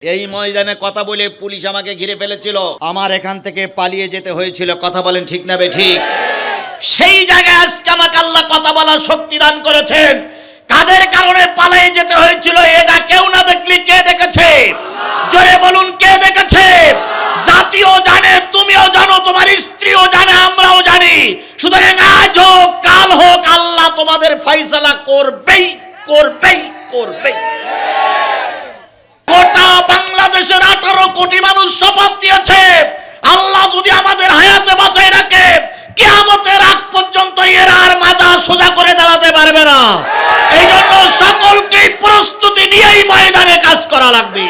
এই ময়দানে কথা বলে পুলিশ আমাকে ঘিরে ফেলেছিল, আমার এখান থেকে পালিয়ে যেতে হয়েছিল। কথা বলেন ঠিক না বেঠিক? সেই জায়গায় আজকে আমাকে আল্লাহ কথা বলার শক্তি দান করেছেন। কাদের কারণে পালিয়ে যেতে হয়েছিল এটা কেউ না দেখলে কে দেখেছে? জোরে বলুন, কে দেখেছে? জাতিও জানে, তুমিও জানো, তোমার স্ত্রীও জানে, আমরাও জানি। সুতরাং আজ হোক কাল হোক আল্লাহ তোমাদের ফয়সালা করবেই করবেই করবেই। গোটা বাংলাদেশের 18 কোটি মানুষ শপথ দিয়েছে, আল্লাহ যদি আমাদের হায়াতে বাঁচায় রাখে কিয়ামতের আগ পর্যন্ত এরা আর মাজা সোজা করে দাঁড়াতে পারবে না। এই জন্য সকলকে প্রস্তুতি নিয়েই ময়দানে কাজ করা লাগবে।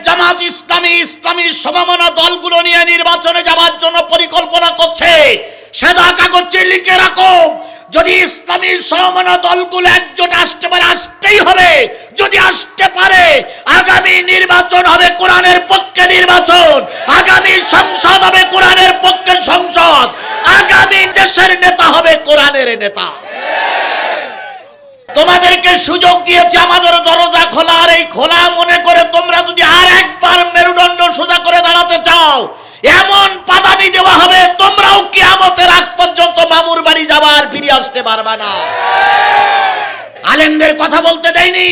জামাত ইসলামী সমমনা দলগুলো নিয়ে নির্বাচনে যাওয়ার জন্য পরিকল্পনা করছে। সাদা কাগজে লিখে রাখো, যদি ইসলামী সমমনা দলগুলো একজোট আসতে পারে, আসতেই হবে। যদি আসতে পারে আগামী নির্বাচন হবে কোরআনের পক্ষে নির্বাচন, আগামী সংসদ হবে কোরআনের পক্ষের সংসদ, আগামী দেশের নেতা হবে কোরআনের নেতা। তোমাদেরকে সুযোগ দিয়েছে, আমাদের দরজা খোলা। আর এই খোলা মনে করে তোমরা যদি আর একবার মেরুদণ্ড সোজা করে দাঁড়াতে চাও, এমন পাদানি দেওয়া হবে তোমরাও কিয়ামতের আগ পর্যন্ত মামুর বাড়ি যাবার ফিরে আসতে পারবে না। আলেমদের কথা বলতে দেয়নি,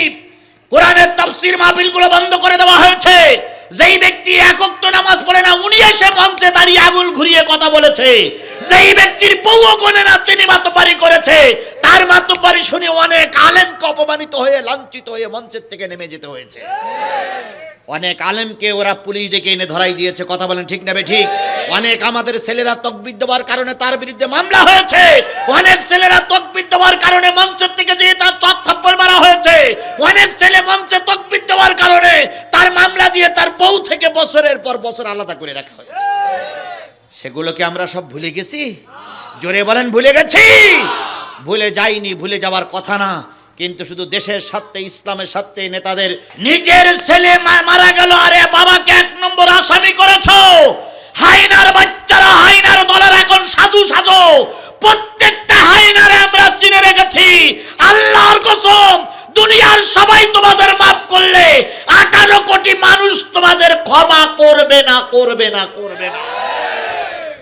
কোরআনের তাফসীর মাহফিলগুলো বন্ধ করে দেওয়া হয়েছে। যেই ব্যক্তি এক ওয়াক্ত নামাজ পড়ে না, উনি এসে মঞ্চে দাঁড়িয়ে আঙুল ঘুরিয়ে কথা বলেছে। যেই ব্যক্তির বউও গোনে না, তিনি মাতব্বরি করেছে। তার মাতব্বরি শুনে অনেক আলেমকে অপমানিত হয়ে লাঞ্ছিত হয়ে মঞ্চের থেকে নেমে যেতে হয়েছে। অনেক আলেমকে ওরা পুলিশ ডেকে এনে ধরাই দিয়েছে। কথা বলেন ঠিক না ঠিক? অনেক আমাদের ছেলেরা তাকবীর দেওয়ার কারণে তার বিরুদ্ধে মামলা হয়েছে। অনেক ছেলেরা তাকবীর দেওয়ার কারণে মঞ্চের থেকে যেয়ে তার চক থাপ্পড় মারা হয়েছে। অনেক ছেলে মঞ্চে তাকবীর দেওয়ার কারণে তার মামলা দিয়ে তার বউ থেকে বছরের পর বছর আলাদা করে রাখা হয়েছে। সেগুলোকে আমরা সব ভুলে গেছি? জোরে বলেন, ভুলে গেছি? ভুলে যাইনি, ভুলে যাওয়ার কথা না। কিন্তু শুধু দেশের স্বার্থে, ইসলামের স্বার্থে নেতাদের নিজের ছেলে মারা গেল, আরে বাবাকে 1 নম্বর আসামি করেছো। হাইনার বাচ্চারা, হাইনার দলের এখন সাধু সাজো। প্রত্যেকটা হাইনারে আমরা চিনে রেখেছি। আল্লাহর কসম, দুনিয়ার সবাই তোমাদের মাফ করলে 18 কোটি মানুষ তোমাদের ক্ষমা করবে না, করবে না, করবে না।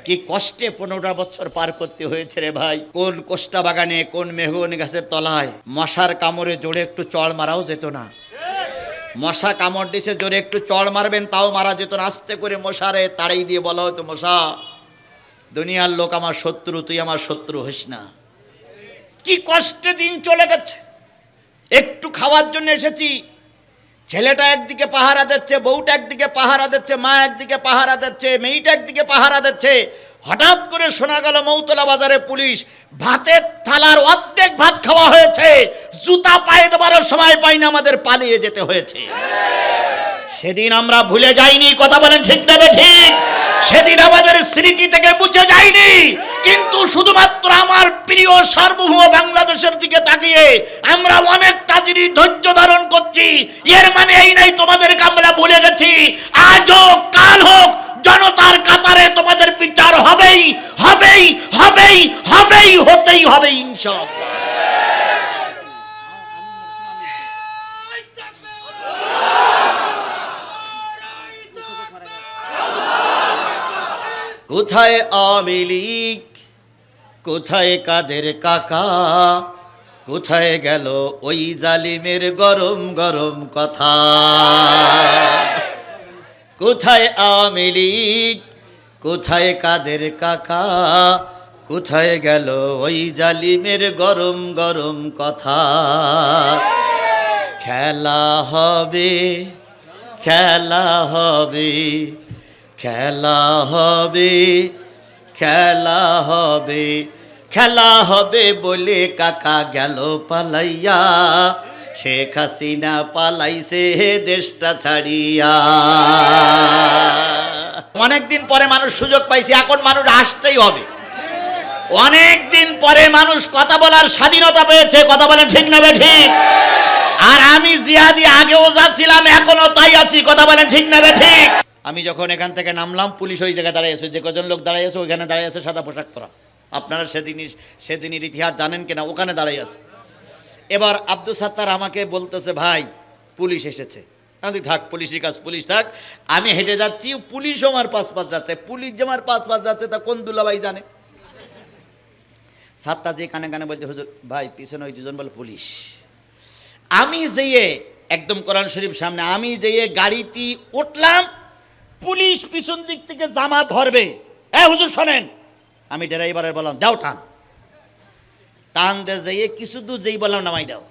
কি কষ্টে 15টা বছর পার করতে হয়েছে রে ভাই। কোন কোষ্টা বাগানে, কোন মেহগনি গাছের তলায় মশার কামড়ে জোরে একটু চড় মারাও যেত না। মশা কামড় দিচ্ছে, জোরে একটু চড় মারবেন তাও মারা যেত না। আস্তে করে মশারে তাড়াই দিয়ে বলা হতো, মশা দুনিয়ার লোক আমার শত্রু, তুই আমার শত্রু হইস না। কি কষ্টে দিন চলে গেছে। একটু খাওয়ার জন্য এসেছি, ছেলেটা একদিকে পাহারা দিচ্ছে, বউটা একদিকে পাহারা দিচ্ছে, মা একদিকে পাহারা দিচ্ছে, মেয়েটা একদিকে পাহারা দিচ্ছে। হঠাৎ করে শোনা গেল মৌতলা বাজারে পুলিশ। ভাতের থালার অর্ধেক ভাত খাওয়া হয়েছে, জুতা পায়ে দেওয়ারও সময় পাইনি, আমাদের পালিয়ে যেতে হয়েছে। সেদিন আমরা ভুলে যাইনি। কথা বলেন ঠিক না ঠিক? সেদিন আমাদের স্মৃতি থেকে মুছে যায়নি। কিন্তু শুধুমাত্র আমার প্রিয় সার্বভৌম বাংলাদেশের দিকে তাকিয়ে আমরা অনেকটা জিনিস ধৈর্য ধারণ করছি। এর মানে এই নাই তোমাদেরকে আমরা ভুলে গেছি। আজ হোক কাল হোক জনতার কাতারে তোমাদের বিচার হবেই, হবেই, হবেই, হবেই, হতেই হবে ইনশাআল্লাহ। কোথায় আওয়ামী লীগ, কোথায় কাদের কাকা, কোথায় গেল ওই জালিমের গরম গরম কথা। কোথায় আওয়ামী লীগ, কোথায় কাদের কাকা, কোথায় গেল ওই জালিমের গরম গরম কথা। খেলা হবে, খেলা হবে, খেলা হবে, খেলা হবে, খেলা হবে বলে কাকা গেল পালাইয়া। শেখ হাসিনা পালাইছে দেশটা ছাড়িয়া। অনেকদিন পরে মানুষ সুযোগ পাইছে, এখন মানুষ আসতেই হবে। অনেক দিন পরে মানুষ কথা বলার স্বাধীনতা পেয়েছে, কথা বলেন ঠিক না বেঠিক? আর আমি জিহাদি আগেও যা ছিলাম এখনো তাই আছি, কথা বলেন ঠিক না বেঠিক? আমি যখন এখান থেকে নামলাম পুলিশ ওই জায়গায় দাঁড়িয়েছে, যে কজন লোক দাঁড়িয়েছে ওইখানে দাঁড়িয়েছে সাদা পোশাক পরা। আপনারা সেদিনের ইতিহাস জানেন কিনা, ওখানে দাঁড়িয়ে আছে। এবার আব্দুল সাত্তার আমাকে বলতেছে, ভাই পুলিশ এসেছে। আমি থাক, পুলিশের কাজ পুলিশ থাক। আমি হেঁটে যাচ্ছি, পুলিশও আমার পাশ যাচ্ছে। পুলিশ যে আমার পাশ যাচ্ছে তা কোন দুলাভাই জানে? সাত্তার যে কানে কানে বলছে, হুজুর ভাই পিছনে ওই দুজন বলে পুলিশ। আমি যেয়ে একদম কোরআন শরীফ সামনে, আমি যেয়ে গাড়িটি উঠলাম, পুলিশ পিছন দিক থেকে জামা ধরবে। হ্যাঁ হুজুর শোনেন, আমি ড্রাইভারের বললাম দাও টান। টান দে যেয়ে কিছু দূর যেই বললাম নামাই দাও।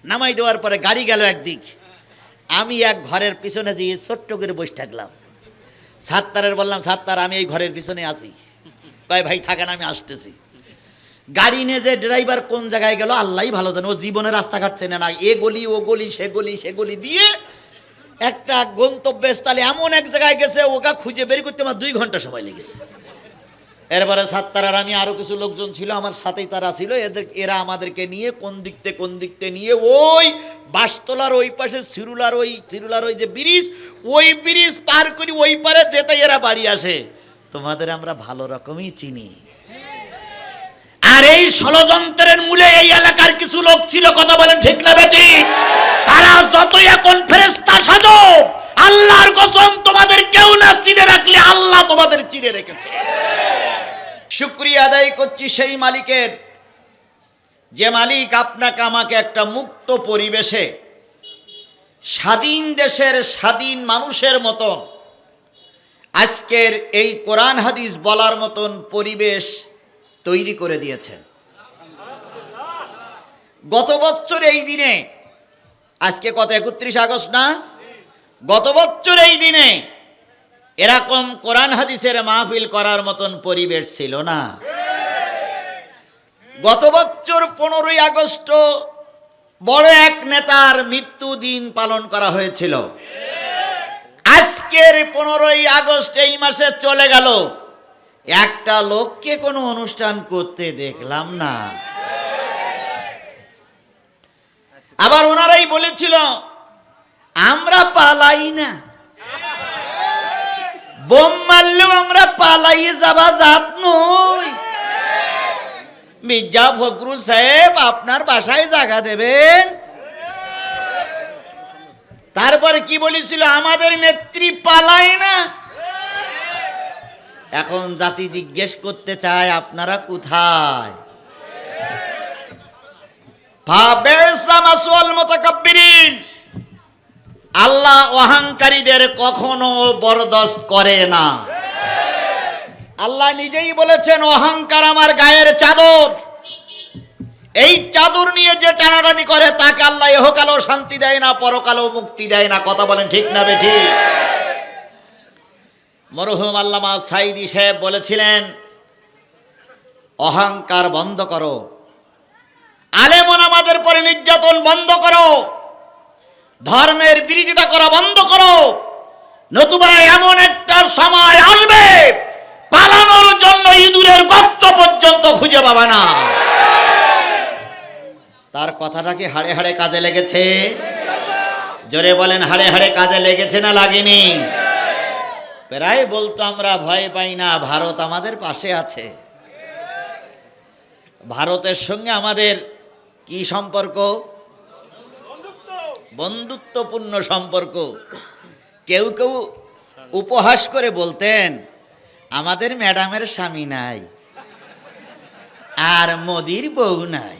নামাই দেওয়ার পরে গাড়ি গেল একদিক, আমি এক ঘরের পিছনে যেয়ে ছোট্ট করে বসে থাকলাম। সাত্তারের বললাম, সাত্তার আমি এই ঘরের পিছনে আছি। কয় ভাই থাকেন, আমি আসতেছি। গাড়ি নিয়ে যে ড্রাইভার কোন জায়গায় গেল আল্লাহ ভালো জানে, ও জীবনে রাস্তাঘাট চেনে না। এ গলি ও গলি সে গলি দিয়ে একটা গন্তব্যস্থলে এমন এক জায়গায় গেছে, ওকে খুঁজে বের করতে আমার 2 ঘন্টা সময় লেগেছে। এরপরে সাত্তার আর আমি আরো কিছু লোকজন ছিল আমার সাথেই, তারা ছিল। এরা আমাদেরকে নিয়ে কোন দিকতে নিয়ে ওই বাসতলার ওই পাশে সিরুলার ওই যে ব্রিজ, ওই ব্রিজ পার করি ওই পারে যেতে এরা বাড়ি আসে। তোমাদের আমরা ভালো রকমই চিনি। আর এই ষড়যন্ত্রের মূলে এই এলাকার কিছু লোক ছিল, কথা বলেন ঠিক না বেঠিক? তারা যতই এখন ফেরেশতা সাজো, আল্লাহর কসম তোমাদের কেউ না চিনে রাখলে আল্লাহ তোমাদের চিনে রেখেছে। শুকরিয়া আদায় করছি সেই মালিকের, যে মালিক আপনাকে আমাকে একটা মুক্ত পরিবেশে স্বাধীন দেশের স্বাধীন মানুষের মতন আজকের এই কোরআন হাদিস বলার মতন পরিবেশ তৈরি করে দিয়েছেন। গত বছর এই দিনে, আজকে কত 31 আগস্ট না, গত বছর এই দিনে এরকম কোরআন হাদিসের মাহফিল করার মতন পরিবেশ ছিল না। গত বছর 15ই আগস্ট বড় এক নেতার মৃত্যু দিন পালন করা হয়েছিল। আজকের 15ই আগস্ট এই মাসে চলে গেল, একটা লোককে কোনো অনুষ্ঠান করতে দেখলাম না। আবার ওনারাই বলেছিল আমরা পালাই না, বোম মারলেও আমরা পালাইয়ে যাবা জাত নই। মির্জা ফখরুল সাহেব আপনার বাসায় জায়গা দেবেন। তারপরে কি বলেছিল, আমাদের নেত্রী পালায় না। এখন জাতি জিজ্ঞেস করতে চায় আপনারা কোথায়? আল্লাহ অহংকারীদের কখনো বরদাস্ত করে না। আল্লাহ নিজেই বলেছেন, অহংকার আমার গায়ের চাদর, এই চাদর নিয়ে যে টানাটানি করে তাকে আল্লাহ ইহকালেও শান্তি দেয় না, পরকালেও মুক্তি দেয় না। কথা বলেন ঠিক না বেঠিক? মরহুম আল্লামা সাইদি সাহেব বলেছিলেন, অহংকার বন্ধ করো, আলেমন আমাদের পরে নির্যাতন বন্ধ করো, ধর্মের বিরোধিতা করা বন্ধ করো, নতুবা এমন একটা সময় আসবে পালানোর জন্য ইঁদুরের গর্ত পর্যন্ত খুঁজে পাবে না। তার কথাটা কি হাড়ে হাড়ে কাজে লেগেছে? জোরে বলেন, হাড়ে হাড়ে কাজে লেগেছে না লাগেনি? প্রায় বলতো আমরা ভয় পাই না, ভারত আমাদের পাশে আছে। ভারতের সঙ্গে আমাদের কি সম্পর্ক? বন্ধুত্বপূর্ণ সম্পর্ক। কেউ কেউ উপহাস করে বলতেন, আমাদের ম্যাডামের স্বামী নাই আর মোদির বউ নাই।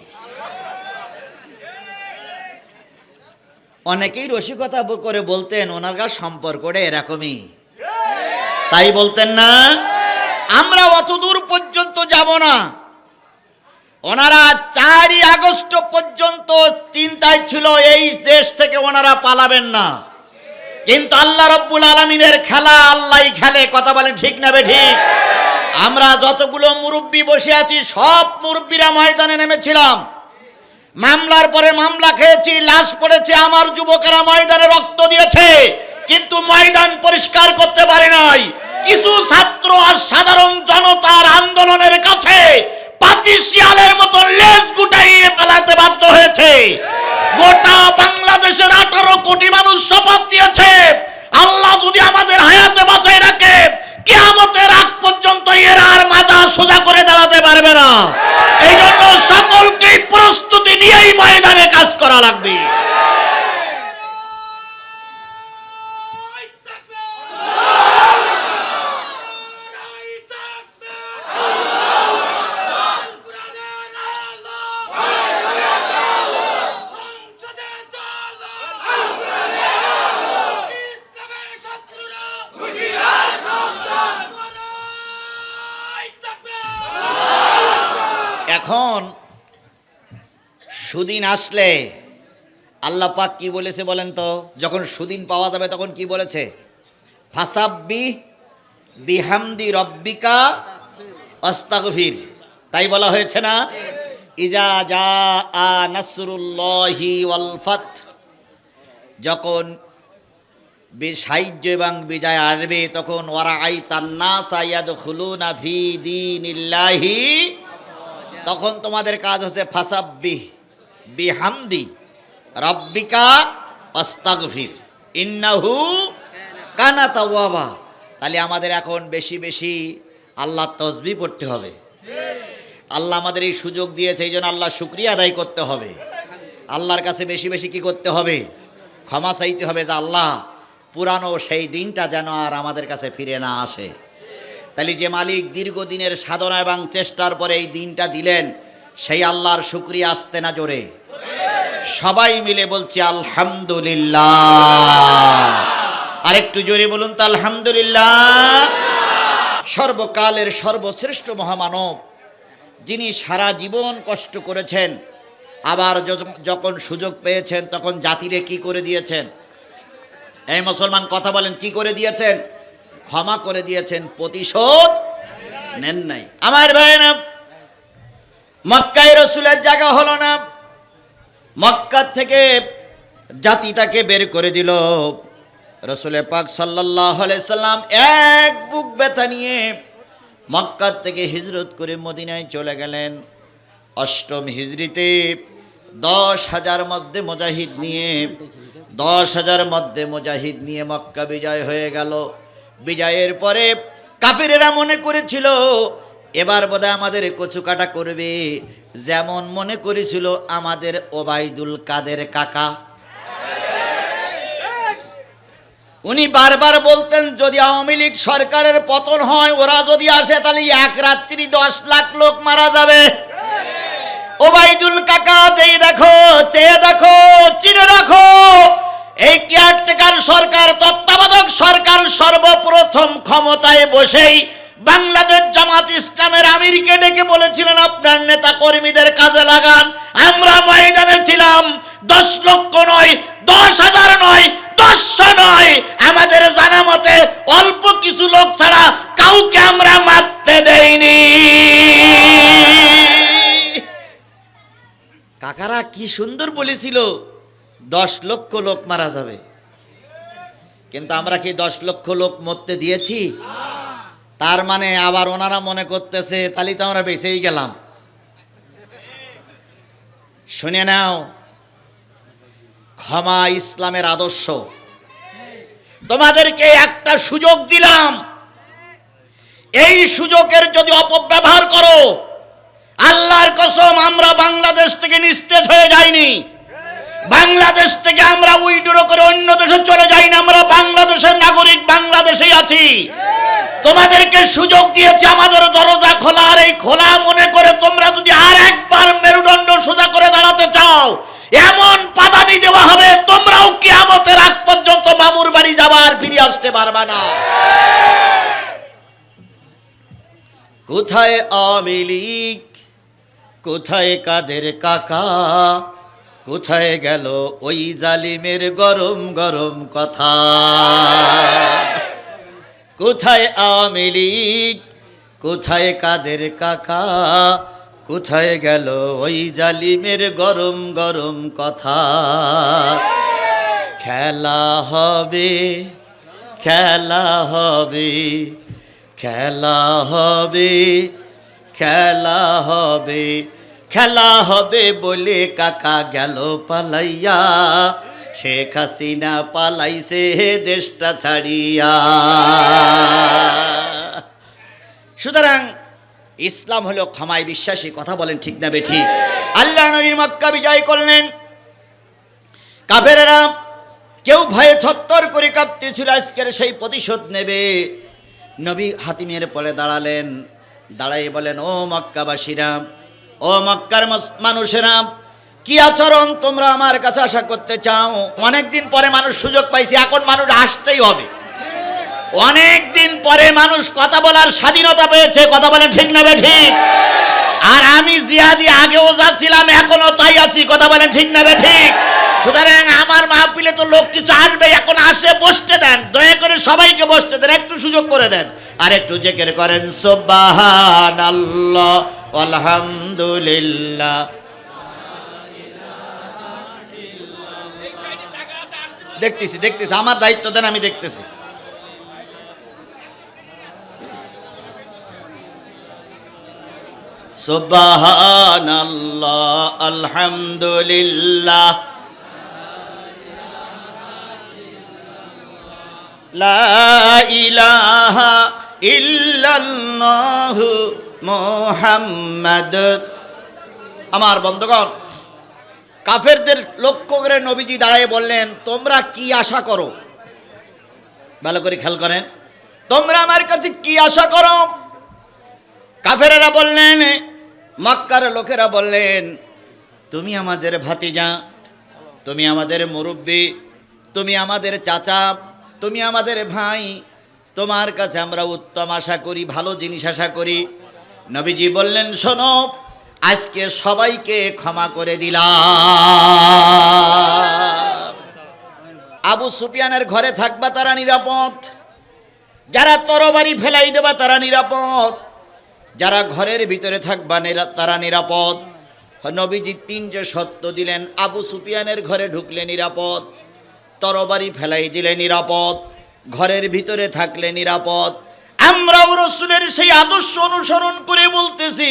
অনেকেই রসিকতা করে বলতেন ওনার সম্পর্কটা এরকমই, তাই বলতেন না আমরা অত দূর পর্যন্ত যাব না। ওনারা 4ই আগস্ট পর্যন্ত চিন্তায় ছিল এই দেশ থেকে ওনারা পালাবেন না, কিন্তু আল্লাহ রাব্বুল আলামিনের খেলা আল্লাহই খেলে। কথা বলেন ঠিক না বেঠিক? আমরা যতগুলো মুরব্বী বসে আছি সব মুরব্বীরা ময়দানে নেমেছিলাম, মামলার পরে মামলা খেয়েছি, লাশ পড়েছে, আমার যুবকেরা ময়দানে রক্ত দিয়েছে, কিন্তু ময়দান পরিষ্কার করতে পারে নাই। কিছু ছাত্র আর সাধারণ জনতার আন্দোলনের কাছে পাতি শিয়ালের মতো লেজ গুটাইয়ে পালাতে বাধ্য হয়েছে। গোটা বাংলাদেশের 18 কোটি মানুষ শপথ নিয়েছে, আল্লাহ যদি আমাদের হায়াতে বাঁচায় রাখে, কিয়ামতের আগ পর্যন্ত এরা আর মাজা সোজা করে দাঁড়াতে পারবে না। এই জন্য সকলকে প্রস্তুতি নিয়েই ময়দানে কাজ করা লাগবে। এখন সুদিন আসলে আল্লাহ পাক কি বলেছে বলেন তো? যখন সুদিন পাওয়া যাবে তখন কি বলেছে? ফাসাব্বি বিহামদি রব্বিকা আস্তাগফির, তাই বলা হয়েছে না? ইজা জাআ নাসরুল্লাহি ওয়াল ফাত, যখন সাহায্য এবং বিজয় আসবে তখন ওয়ারাআইতান নাসা ইয়াদখুলুনা ফি দীনিল্লাহি, তখন তোমাদের কাজ হচ্ছে ফাসাব্বিহ বিহামদি রাব্বিকা আস্তাগফির ইন্নাহু কানা তাওয়াবা। তাহলে আমাদের এখন বেশি বেশি আল্লাহর তাসবিহ পড়তে হবে। আল্লাহ আমাদের এই সুযোগ দিয়েছে, এই জন্য আল্লাহ শুকরিয়া আদায় করতে হবে। আল্লাহর কাছে বেশি বেশি কি করতে হবে? ক্ষমা চাইতে হবে যে আল্লাহ পুরানো সেই দিনটা যেন আর আমাদের কাছে ফিরে না আসে। তাহলে যে মালিক দীর্ঘদিনের সাধনা এবং চেষ্টার পরে এই দিনটা দিলেন, সেই আল্লাহর শুকরিয়া আসতে না জোরে? সবাই মিলে বলছি আলহামদুলিল্লাহ। আরেকটু জোরে বলুন তো আলহামদুলিল্লাহ। সর্বকালের সর্বশ্রেষ্ঠ মহামানব, যিনি সারা জীবন কষ্ট করেছেন, আবার যখন সুযোগ পেয়েছেন তখন জাতিরে কি করে দিয়েছেন? এই মুসলমান কথা বলেন, কি করে দিয়েছেন? ক্ষমা করে দিয়েছেন, প্রতিশোধ নেন নাই। আমার ভাইরা, মক্কায় রসুলের জায়গা হলো না, মক্কা থেকে জাতিটাকে বের করে দিল। রসুলের পাক সাল্লাল্লাহু আলাইহি সাল্লাম এক বুক ব্যথা নিয়ে মক্কা থেকে হিজরত করে মদিনায় চলে গেলেন। অষ্টম হিজরিতে 10,000 মধ্যে মুজাহিদ নিয়ে 10,000 মধ্যে মুজাহিদ নিয়ে মক্কা বিজয় হয়ে গেল। বিজয়ের পরে কাফিরেরা মনে করেছিল এবার বোধহয় আমাদের কচুকাটা করবে, যেমন মনে করেছিল আমাদের ওবাইদুল কাদের কাকা। উনি বারবার বলতেন যদি আওয়ামী লীগ সরকারের পতন হয়, ওরা যদি আসে তাহলে এক রাত্রি 10 লাখ লোক মারা যাবে। ওবাইদুল কাকা দেই দেখো, চেয়ে দেখো, চিনে রাখো, এই কেয়ারটেকার সরকার, তত্ত্বাবধায়ক সরকার সর্বপ্রথম ক্ষমতায় বসেই বাংলাদেশ জামাত ইসলামের আমিরকে ডেকে বলেছিলেন আপনার নেতা কর্মীদের কাজে লাগান। আমরা ময়দানে ছিলাম, 10 লক্ষ নয়, 10,000 নয়, 10,000 নয়, আমাদের জানা মতে অল্প কিছু লোক ছাড়া কাউকে আমরা মারতে দেইনি। কাকারা কি সুন্দর বলেছিল 10 লক্ষ লোক মারা যাবে, কিন্তু আমরা কি 10 লক্ষ লোক মরতে দিয়েছি? তার মানে আবার ওনারা মনে করতেছে তাহলে তো আমরা বেঁচেই গেলাম। শুনে নাও, ক্ষমা ইসলামের আদর্শ। তোমাদেরকে একটা সুযোগ দিলাম, এই সুযোগের যদি অপব্যবহার করো, আল্লাহর কসম আমরা বাংলাদেশ থেকে নিস্তেজ হয়ে যাইনি, বাংলাদেশ থেকে আমরা উইড্রো করে অন্য দেশে চলে যাইনি, আমরা বাংলাদেশের নাগরিক, বাংলাদেশেই আছি। তোমাদেরকে সুযোগ দিয়েছে, আমাদের দরজা খোলা, আর এই খোলা মনে করে তোমরা যদি আর একবার মেরুদণ্ড সোজা করে দাঁড়াতে চাও, এমন পাদানি দেওয়া হবে তোমরাও কিয়ামতের আগ পর্যন্ত মামুর বাড়ি যাবার ফিরে আসতে পারবে না। কোথায় আওয়ামী লীগ, কোথায় কাদের কাকা, কোথায় গেল ওই জালিমের গরম গরম কথা? কোথায় আওয়ামী লীগ, কোথায় কাদের কাকা, কোথায় গেল ওই জালিমের গরম গরম কথা? খেলা হবে, খেলা হবে, খেলা হবে, খেলা হবে, খেলা হবে বলে কাকা গেল পালাইয়া, শেখ হাসিনা পালাইছে দেশটা ছাড়িয়া। সুতরাং ইসলাম হলো ক্ষমায় বিশ্বাসী, কথা বলেন ঠিক না বেঠিক? আল্লাহ নবী মক্কা বিজয় করলেন, কাফেরেরা কেউ ভয়ে থরথর করে কাঁপতেছিল, আজকের সেই প্রতিশোধ নেবে। নবী হাতিমের পরে দাঁড়ালেন, দাঁড়াই বলেন, ও মক্কাবাসীরা, ও মক্কার মানুষেরা, কি আচরণ তোমরা আমার কাছে আশা করতে চাও? অনেকদিন পরে মানুষ সুযোগ পাইছে, এখন মানুষ আসতেই হবে। অনেকদিন পরে মানুষ কথা বলার স্বাধীনতা পেয়েছে, কথা বলেন ঠিক না বেঠিক? আর আমি জিহাদি আগেও যা ছিলাম এখনো তাই আছি, কথা বলেন ঠিক না বেঠিক? সুতরাং আমার মাহফিলে তো লোক কিছু আসবে, এখন আসে বসতে দেন, দয়া করে সবাইকে বসতে দেন, একটু সুযোগ করে দেন। আর একটু জিকির করেন সুবহানাল্লাহ আলহামদুলিল্লাহ। দেখতেছি দেখতেছি, আমার দায়িত্ব দেন, আমি দেখতেছি। সুবহানাল্লাহ আলহামদুলিল্লাহ লা ইলাহা ইল্লাল্লাহু মুহাম্মাদ। আমার বন্ধুগণ, কাফেরদের লক্ষ্য করে নবীজি দাঁড়ায় বললেন, তোমরা কি আশা করো? ভালো করে খেয়াল করেন, তোমরা আমার কাছে কি আশা করো? কাফেরেরা বললেন, মক্কার লোকেরা বললেন, তুমি আমাদের ভাতিজা, তুমি আমাদের মুরব্বী, তুমি আমাদের চাচা, তুমি আমাদের ভাই, তোমার কাছে আমরা উত্তম আশা করি, ভালো জিনিস আশা করি। নবীজি বললেন, শোনো, আজকে সবাইকে ক্ষমা করে দিলাম। আবু সুফিয়ানের ঘরে থাকবা তারা নিরাপদ, যারা তরবারি ফেলাই দেবা তারা নিরাপদ, যারা ঘরের ভিতরে থাকবা তারা নিরাপদ। নবীজি তিনটে সত্য দিলেন, আবু সুফিয়ানের ঘরে ঢুকলে নিরাপদ, তরবারি ফেলাই দিলে নিরাপদ, ঘরের ভিতরে থাকলে নিরাপদ। আমরাও রাসূলের সেই আদর্শ অনুসরণ করে বলতেছি,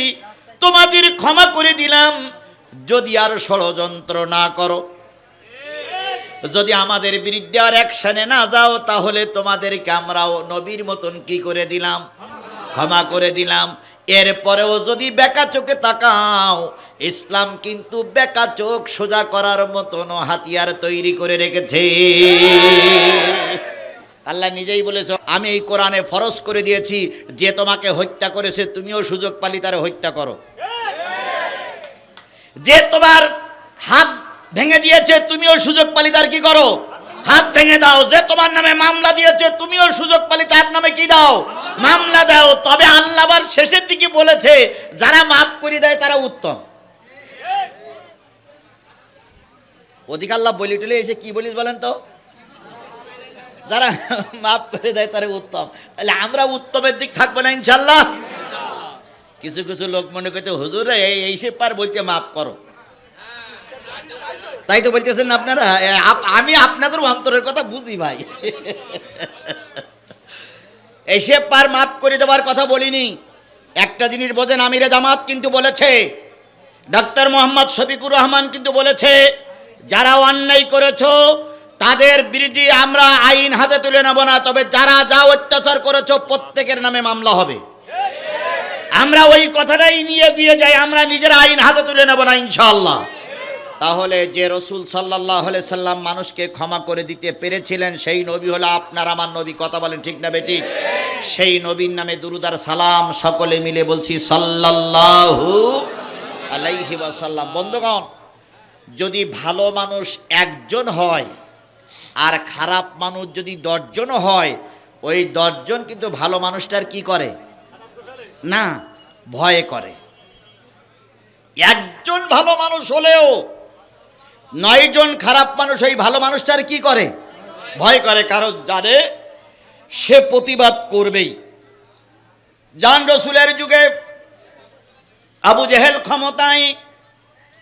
তোমাদের ক্ষমা করে দিলাম, যদি আর ষড়যন্ত্র না করো, যদি আমাদের বিরুদ্ধে আর অ্যাকশনে না যাও, তাহলে তোমাদেরকে আমরাও নবীর মতন কি করে দিলাম? ক্ষমা করে দিলাম। এরপরেও যদি বেকা চোখে তাকাও, ইসলাম কিন্তু বেকা চোখ সোজা করার মতন হাতিয়ার তৈরি করে রেখেছে। আল্লাহ নিজেই বলেছে, আমি এই কোরআনে ফরজ করে দিয়েছি, যে তোমাকে হত্যা করেছে তুমিও সুযোগ পালি তারে হত্যা করো। যে তোমার হাত ভেঙে দিয়েছে তুমিও সুযোগ পালি তার কি করো? হাত ভেঙে দাও। যে তোমার নামে মামলা দিয়েছে তুমিও সুযোগ পালি তার নামে কি দাও? মামলা দাও। তবে আল্লাহ আবার শেষের দিকে বলেছে, যারা মাফ করে দেয় তারা উত্তম। ওদিকে আল্লাহ বলি টলে এসে কি বলিস বলেন তো? যারা মাফ করে দেয় তারা উত্তম। তাহলে আমরা উত্তমের দিক থাকবো না ইনশাল্লাহ। কিছু কিছু লোক মনে করতে, হুজুর এই সে পার বলতে মাফ করো, তাই তো বলতেছেন আপনারা। আমি আপনাদের অন্তরের কথা বুঝি ভাই। এসে পার মাফ করে দেওয়ার কথা বলিনি। একটা জিনিস বোঝেন, আমিরে জামাত কিন্তু বলেছে, ডাক্তার মোহাম্মদ শফিকুর রহমান কিন্তু বলেছে, যারা অন্যায় করেছো তাদের বিরুদ্ধে আমরা আইন হাতে তুলে নেব না, তবে যারা যা অত্যাচার করেছো প্রত্যেকের নামে মামলা হবে। আমরা ওই কথাটাই নিয়ে দিয়ে যাই, আমরা নিজের আইন হাতে তুলে নেব না ইনশাআল্লাহ। তাহলে যে রসুল সাল্লাল্লাহু আলাইহি সাল্লাম মানুষকে ক্ষমা করে দিতে পেরেছিলেন, সেই নবী হলো আপনার আমার নবী। কথা বলেন ঠিক না বেঠিক? সেই নবীর নামে দুরূদ আর সালাম সকলে মিলে বলছি সাল্লাল্লাহু আলাইহি ওয়াসাল্লাম। বন্ধুগণ, যদি ভালো মানুষ একজন হয় আর খারাপ মানুষ যদি 10 জন হয়, ওই 10 জন কিন্তু ভালো মানুষটার কি করে না, ভয় করে। একজন ভালো মানুষ হলেও 9 জন খারাপ মানুষ ওই ভালো মানুষটার কি করে? ভয় করে। কারণ জানে সে প্রতিবাদ করবেই। জান রসুলের যুগে আবু জেহেল ক্ষমতায়,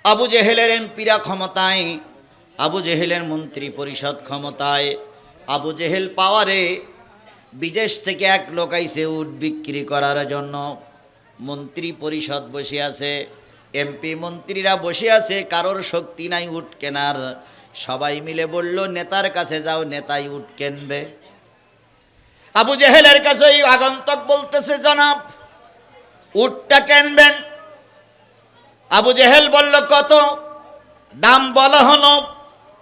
আবু জেহেলের এমপিরা ক্ষমতায়, আবু জেহেলের মন্ত্রী পরিষদ ক্ষমতায়, আবু জেহেল পাওয়ারে। বিদেশ থেকে এক লোক আইছে উট বিক্রি করার জন্য। মন্ত্রী পরিষদ বসে আছে, এমপি মন্ত্রীরা বসে আছে, কারোর শক্তি নাই উট কেনার। সবাই মিলে বলল নেতার কাছে যাও, নেতাই উট কেনবে। আবু জেহেলের কাছে এই আগন্তক বলতেছে জনাব উটটা কেনবেন। আবু জেহেল বলল কত, দাম বলা হলো।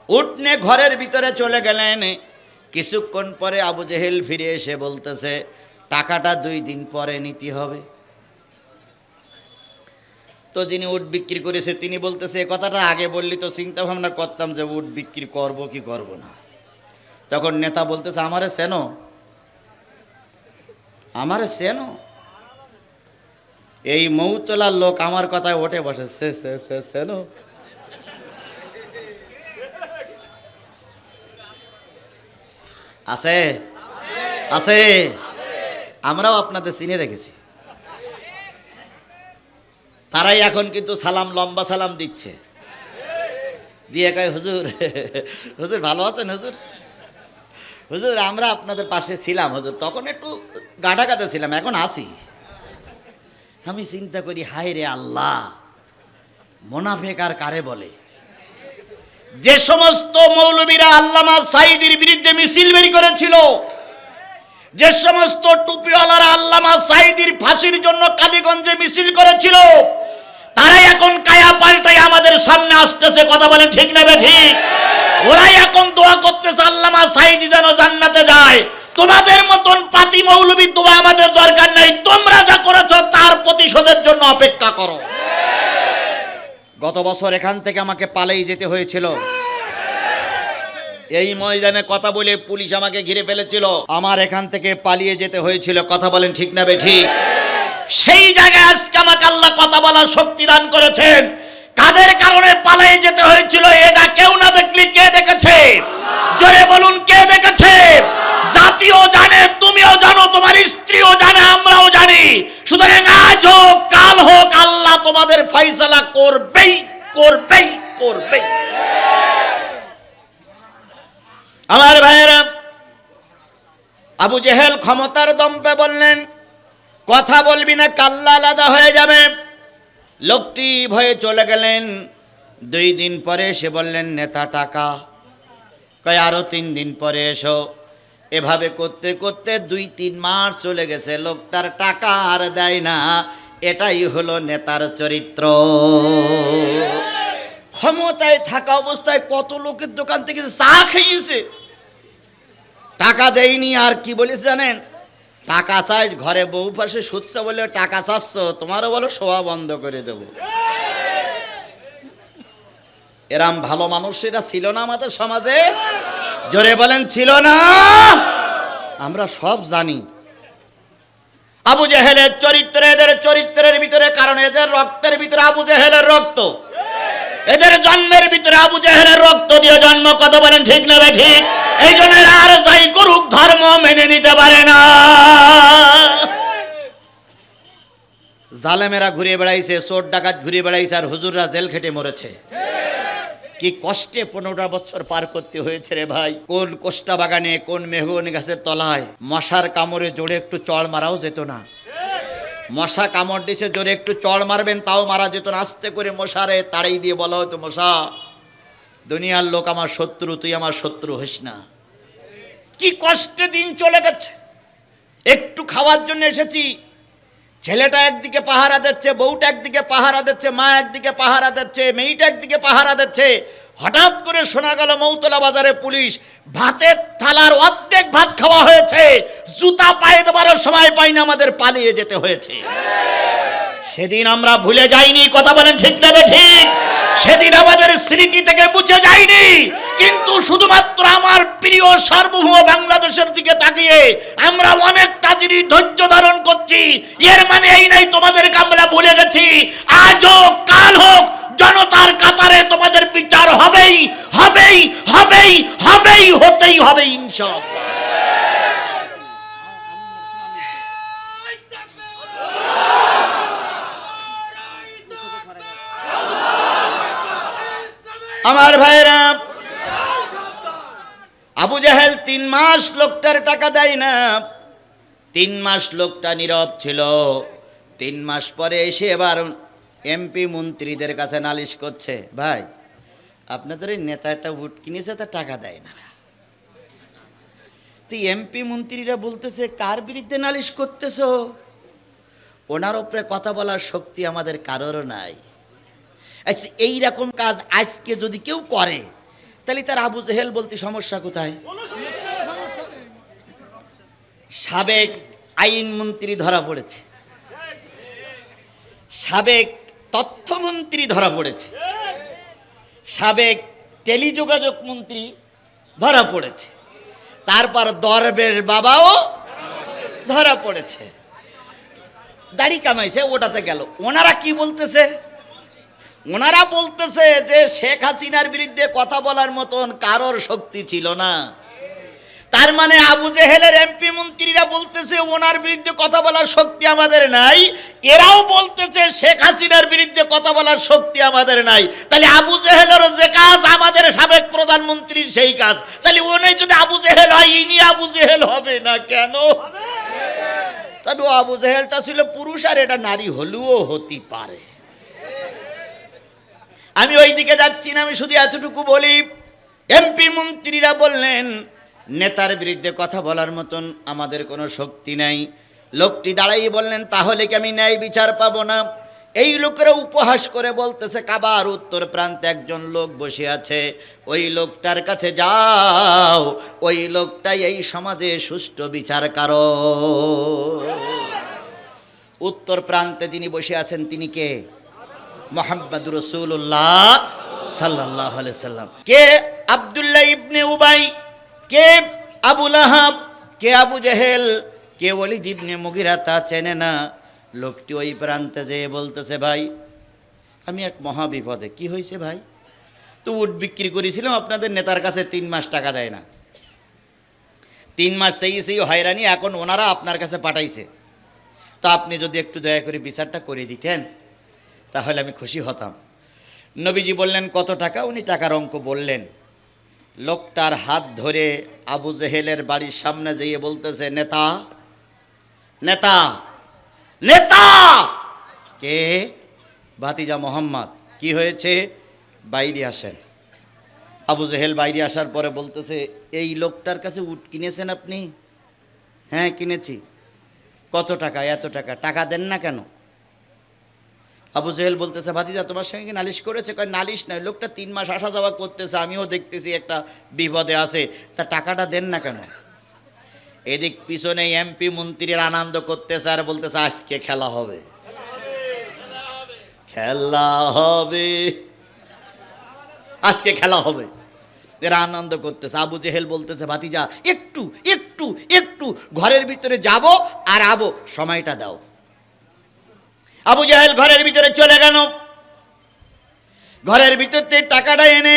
উট নিয়ে ঘরের ভিতরে চলে গেলেন। কিছুক্ষণ পরে আবু জেহেল ফিরে এসে বলতেছে টাকাটা 2 দিন পরে নিতে হবে। তো যিনি উট বিক্রি করেছে তিনি বলতেছে এ কথাটা আগে বললি তো চিন্তা ভাবনা করতাম যে উট বিক্রি করব কি করব না। তখন নেতা বলতেছে আমারে চেনো, আমারে চেনো? এই মৌতলার লোক আমার কথায় ওঠে বসে, চেনো? আছে আছে, আমরাও আপনাদের চিনে রেখেছি। তারাই এখন কিন্তু সালাম, লম্বা সালাম দিচ্ছে, দিয়ে কয় হুজুর, হুজুর ভালো আছেন হুজুর? হুজুর আমরা আপনাদের পাশে ছিলাম হুজুর, তখন একটু গাঢ়াগাতে ছিলাম, এখন আসি। আমি চিন্তা করি হায় রে আল্লাহ, মোনাফেক আর কারে বলে? যে সমস্ত মৌলবীরা আল্লামা সাঈদীর বিরুদ্ধে মিছিল বের করেছিল, যে সমস্ত টুপিওয়ালারা আল্লামা সাঈদীর ফাঁসির জন্য কালীগঞ্জে মিছিল করেছিল, তারাই এখন কায়া পাল্টাই আমাদের সামনে আসতেছে। কথা বলেন ঠিক না ঠিক? ওরাই এখন দোয়া করতেছে আল্লামা সাঈদী যেন জান্নাতে যায়। তোমাদের মতন পাতি মৌলবী দোয়া আমাদের দরকার নাই, তোমরা যা করেছো তার প্রতিশোধের জন্য অপেক্ষা করো। গত বছর এখান থেকে আমাকে পালিয়ে যেতে হয়েছিল, এই ময়দানে কথা বলে পুলিশ আমাকে ঘিরে ফেলেছিল, আমার এখান থেকে পালিয়ে যেতে হয়েছিল। কথা বলেন ঠিক না ঠিক? সেই জায়গায় আজকে আমাকে আল্লাহ কথা বলার শক্তি দান করেছেন। কাদের কারণে পালিয়ে যেতে হয়েছিল এটা কেউ না দেখলে কে দেখেছে? জোরে বলুন কে দেখেছে? জাতিও জানে, তুমিও জানো, তোমার স্ত্রীও জানে, আমরাও জানি। সুতরাং আজ হোক কাল হোক আল্লাহ তোমাদের ফয়সালা করবেই করবেই করবেই। আমার ভাইয়েরা, আবু জেহেল ক্ষমতার দম্পে বললেন কথা বলবি না, কাল্লা আলাদা হয়ে যাবে। লোকটি ভয়ে চলে গেলেন। 2 দিন পরে এসে বললেন নেতা টাকা। কয় আরো 3 দিন পরে এসো। এভাবে করতে করতে 2-3 মাস চলে গেছে, লোকটার টাকা আর দেয় না। এটাই হলো নেতার চরিত্র। ক্ষমতায় থাকা অবস্থায় কত লোকের দোকান থেকে চা খেয়েছে, টাকা দেয়নি। আর কি বলিস জানেন? টাকা চাই, ঘরে বউ পাশে সুচ্ছ বলে টাকা চাচ্ছ, তোমারও বলো শোয়া বন্ধ করে দেব। এরাম ভালো মানুষেরা ছিল না আমাদের সমাজে? জোরে বলেন ছিল না? আমরা সব জানি আবু জেহেলের চরিত্র, এদের চরিত্রের ভিতরে, কারণ এদের রক্তের ভিতরে আবু জেহেলের রক্ত, এদের জন্মের ভিতরে আবু জেহেলের রক্ত দিয়ে জন্ম। কথা বলেন ঠিক না ঠিক? এই জন্য আর যাই করুক ধর্ম মেনে নিতে পারে না। জালেমেরা ঘুরে বেড়াইছে, চোর ডাকাত ঘুরে বেড়াইছে, আর হুজুররা জেল খেটে মরেছে। কি কষ্টে 15টা বছর পার করতে হয়েছে রে ভাই। কোন কোষ্টা বাগানে, কোন মেহগনি গাছের তলায় মশার কামড়ে জোরে একটু চড় মারাও যেত না। মশা কামড় দিচ্ছে, জোরে একটু চড় মারবেন তাও মারা যেত না। আস্তে করে মশারে তাড়াই দিয়ে বলা হতো মশা দুনিয়ার লোক আমার শত্রু, তুই আমার শত্রু হইস না। কি কষ্টে দিন চলে গেছে। একটু খাওয়ার জন্য এসেছি, ছেলেটা একদিকে পাহারা দিচ্ছে, বউটা একদিকে পাহারা দিচ্ছে, মা একদিকে পাহারা দিচ্ছে, মেয়েটা একদিকে পাহারা দিচ্ছে। হঠাৎ করে শোনা গেল মৌতলা বাজারে পুলিশ। ভাতের থালার অর্ধেক ভাত খাওয়া হয়েছে, জুতা পায়ে দেওয়ারও সময় পাইনি, আমাদের পালিয়ে যেতে হয়েছে। সেদিন আমরা ভুলে যাইনি। কথা বলেন ঠিক না ঠিক? সেদিন আমাদের স্মৃতি থেকে মুছে যায়নি। কিন্তু শুধুমাত্র আমার প্রিয় সার্বভৌম বাংলাদেশের দিকে তাকিয়ে আমরা অনেকটা জিনিস ধৈর্য ধারণ করছি। এর মানে এই নাই তোমাদেরকে আমরা ভুলে গেছি। আজ হোক কাল হোক জনতার কাতারে তোমাদের বিচার হবেই হবেই হবেই হবেই, হতেই হবে ইনশাআল্লাহ। আমার ভাইরা, আবু জেহেল 3 মাস লোকটার টাকা দেয় না। 3 মাস লোকটা নীরব ছিল। 3 মাস পরে এসে এবার এমপি মন্ত্রীদের কাছে নালিশ করছে, ভাই আপনাদের এই নেতা একটা ভোট কিনেছে, তা টাকা দেয় না। তো এমপি মন্ত্রীরা বলতেছে, কার বিরুদ্ধে নালিশ করতেছো? ওনার উপরে কথা বলার শক্তি আমাদের কারোরও নাই। আচ্ছা, এইরকম কাজ আজকে যদি কেউ করে, তাহলে তার আবু জেহেল বলতে সমস্যা কোথায়? সাবেক আইনমন্ত্রী ধরা পড়েছে, সাবেক তথ্যমন্ত্রী ধরা পড়েছে, সাবেক টেলিযোগাযোগ মন্ত্রী ধরা পড়েছে, তারপর দরবেশ বাবাও ধরা পড়েছে। দাড়ি কামাইছে, ওটাতে গেল। ওনারা কি বলতেছে? ওনারা বলতেছে যে শেখ হাসিনার বিরুদ্ধে কথা বলার মতন কারোর শক্তি ছিল না। তার মানে আবু জেহেলের এমপি মন্ত্রীরা বলতেছে ওনার বিরুদ্ধে কথা বলার শক্তি আমাদের নাই, এরাও বলতেছে শেখ হাসিনার বিরুদ্ধে কথা বলার শক্তি আমাদের নাই। তাহলে আবু জেহেলের যে কাজ আমাদের সাবেক প্রধানমন্ত্রীর সেই কাজ, তাহলে উনি যদি আবু জেহেল হয়, ইনি আবু জেহেল হবে না কেন? তবে আবু জেহেলটা ছিল পুরুষ, আর এটা নারী হলেও হতে পারে। আমি ওই দিকে যাচ্ছি না, আমি শুধু এতটুকু বলি, এমপি মন্ত্রীরা বললেন নেতার বিরুদ্ধে কথা বলার মতন আমাদের কোনো শক্তি নাই। লোকটি দাঁড়াই বললেন, তাহলে কি আমি ন্যায় বিচার পাবো না? এই লোকেরা উপহাস করে বলতেছে, কাবার উত্তর প্রান্তে একজন লোক বসে আছে, ওই লোকটার কাছে যাও, ওই লোকটাই এই সমাজে সুষ্ঠু বিচার কারো। উত্তর প্রান্তে যিনি বসে আছেন তিনি কে? মুহাম্মদ রাসূলুল্লাহ সাল্লাল্লাহু আলাইহি সাল্লাম। কে? আব্দুল্লাহ ইবনে উবাই, কে আবু লাহাব, কে আবু জেহেল, কে ওয়ালিদ ইবনে মুগিরা, তা চেনে না। লোকটি ওই প্রান্তে যেয়ে বলতেছে, ভাই আমি এক মহাবিপদে। কি হয়েছে ভাই? তো উট বিক্রি করেছিলাম, আপনাদের নেতার কাছে 3 মাস টাকা দেয় না। 3 মাস সেই হয়রানি, এখন ওনারা আপনার কাছে পাঠাইছে। তা আপনি যদি একটু দয়া করে বিচারটা করে দিতেন তাহলে আমি খুশি হতাম। নবীজি বললেন, কত টাকা? উনি টাকার অঙ্ক বললেন। লোকটার হাত ধরে আবু জেহেলের বাড়ির সামনে যেয়ে বলতেছে, নেতা, নেতা, নেতা। কে? ভাতিজা মোহাম্মদ। কি হয়েছে? বাইরে আসেন। আবু জেহেল বাইরে আসার পরে বলতেছে, এই লোকটার কাছে উট কিনেছেন আপনি? হ্যাঁ কিনেছি। কত টাকা? এত টাকা। টাকা দেন না কেন? আবু জেহেল বলতেছে, ভাতিজা তোমার সঙ্গে নালিশ করেছে? কয় নালিশ নয়, লোকটা 3 মাস আসা যাওয়া করতেছে, আমিও দেখতেছি একটা বিপদে আছে, তা টাকাটা দেন না কেন? এদিক পিছনে এমপি মন্ত্রীর আনন্দ করতেছে আর বলতেছে, আজকে খেলা হবে, খেলা হবে, আজকে খেলা হবে। এরা আনন্দ করতেছে। আবু জেহেল বলতেছে, ভাতিজা একটু একটু একটু ঘরের ভিতরে যাব আর আবো, সময়টা দাও। আবু জেহেল ঘরের ভিতরে চলে গেল। ঘরের ভিতরে টাকাটা এনে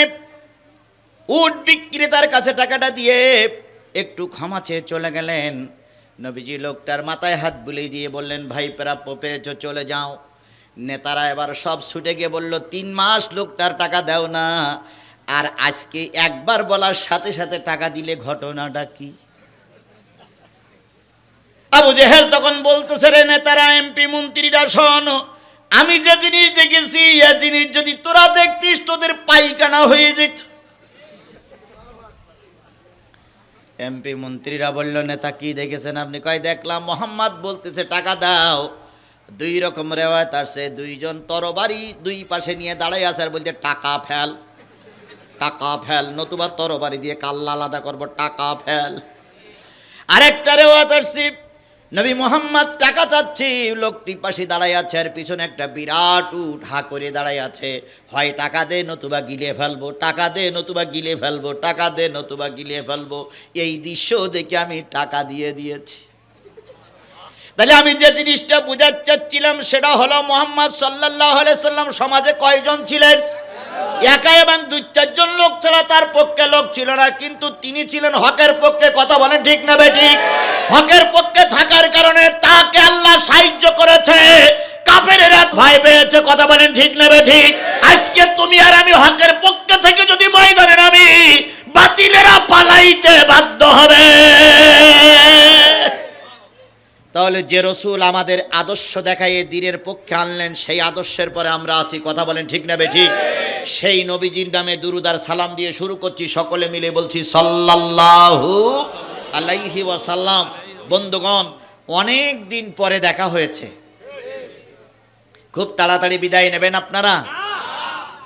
উট বিক্রেতার কাছে টাকাটা দিয়ে একটু ক্ষমা চেয়ে চলে গেলেন। নবীজি লোকটার মাথায় হাত বুলিয়ে দিয়ে বললেন, ভাই প্রাপ্য পেয়েছ, চলে যাও। নেতারা এবার সব ছুটে গিয়ে বলল, 3 মাস লোকটার টাকা দাও না, আর আজকে একবার বলার সাথে সাথে টাকা দিলে ঘটনাটা কি? আবু জেহেল তখন বলতেছে, রে নেতারা, এমপি মন্ত্রীরা, শোন, আমি যে জিনিস দেখেছি এ জিনিস যদি তোরা দেখতিস তোদের পায়খানা হয়ে যেত। এমপি মন্ত্রীরা বলল, নেতা কি দেখেছেন আপনি? কয় দেখলাম মোহাম্মদ বলতেছে টাকা দাও। 2 রকম রেওয়ায়ত আছে, 2 জন তরবারি 2 পাশে নিয়ে দাঁড়াই আছে আর বলতে টাকা ফেল, টাকা ফেল, নতুবা তরবারি দিয়ে কাল্লা আলাদা করবো, টাকা ফেল। আরেকটা রেওয়ায়ত আছে, নবী মোহাম্মদ টাকা চাচ্ছি, লোকটি পাশে দাঁড়াই আছে আর পিছনে একটা বিরাট উট হা করে দাঁড়াই আছে, হয় টাকা দে নতুবা গিলে ফেলবো, টাকা দে নতুবা গিলে ফেলবো, টাকা দে নতুবা গিলে ফেলবো। এই দৃশ্য দেখে আমি টাকা দিয়ে দিয়েছি। তাহলে আমি যে জিনিসটা বুঝাতে চাচ্ছিলাম সেটা হলো, মুহাম্মদ সাল্লাল্লাহু আলাইহি সাল্লাম সমাজে কয়জন ছিলেন? একা, এবং 2-4 জন লোক ছাড়া তার পক্ষে লোক ছিল না, কিন্তু তিনি ছিলেন হকের পক্ষে। কথা বলেন ঠিক না বেঠিক? হকের পক্ষে থাকার কারণে তাকে আল্লাহ সাহায্য করেছে, কাফেরেরা ভয় পেয়েছে। কথা বলেন ঠিক না বেঠিক? আজকে তুমি আর আমি হকের পক্ষে থেকে যদি ময়দানে নামি, বাতিলেরা পালাইতে বাধ্য হবে। তাহলে তাহলে যে রসুল আমাদের আদর্শ দেখায় দ্বীনের পক্ষে আনলেন, সেই আদর্শের পরে আমরা আছি। কথা বলেন ঠিক না বেঠিক? সেই নবীজির নামে দুরুদ আর সালাম দিয়ে শুরু করছি, সকলে মিলে বলছি সাল্লাল্লাহু আলাইহি ওয়াসাল্লাম। বন্ধুগণ, অনেক দিন পরে দেখা হয়েছে, খুব তাড়াতাড়ি বিদায় নেবেন আপনারা?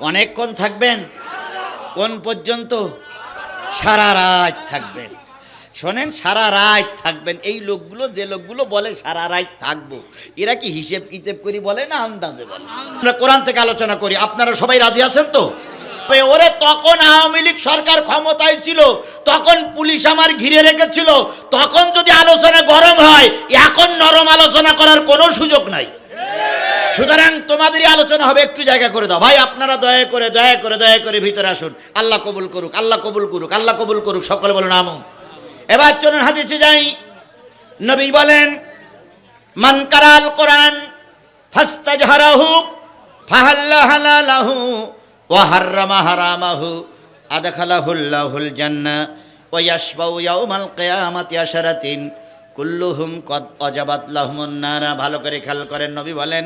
অনেকক্ষণ থাকবেন? কোন পর্যন্ত? সারা রাত থাকবেন। শোনেন, সারা রাত থাকবেন। এই লোকগুলো, যে লোকগুলো বলে সারা রাত থাকবো, এরা কি হিসেব কিতাব করি বলে না আন্দাজে বলে? আমরা কোরআন থেকে আলোচনা করি, আপনারা সবাই রাজি আছেন তো? ওরে তখন আওয়ামী লীগ সরকার ক্ষমতায় ছিল, তখন পুলিশ আমার ঘিরে রেখেছিল, তখন যদি আলোচনা গরম হয়, এখন নরম আলোচনা করার কোনো সুযোগ নাই। সুতরাং তোমাদেরই আলোচনা হবে, একটু জায়গা করে দাও ভাই। আপনারা দয়া করে ভিতরে আসুন। আল্লাহ কবুল করুক, আল্লাহ কবুল করুক, আল্লাহ কবুল করুক। সকলে বলুন আমিন। এবার চলুন হাদিসে যাই। নবী বলেন, মান কারাল কোরআন ফাস্তাজহারাহু ফাহাল্লা হালালাহু ওয়া হাররামা হারামাহু আদখালাহুল্লাহুল জান্নাহ ওয়া ইয়াশফাউ ইয়াউমাল কিয়ামাতি আশারাতিন কুল্লুহুম কদ অজাবাত লাহুমুন নার। ভালো করে খেয়াল করেন, নবী বলেন,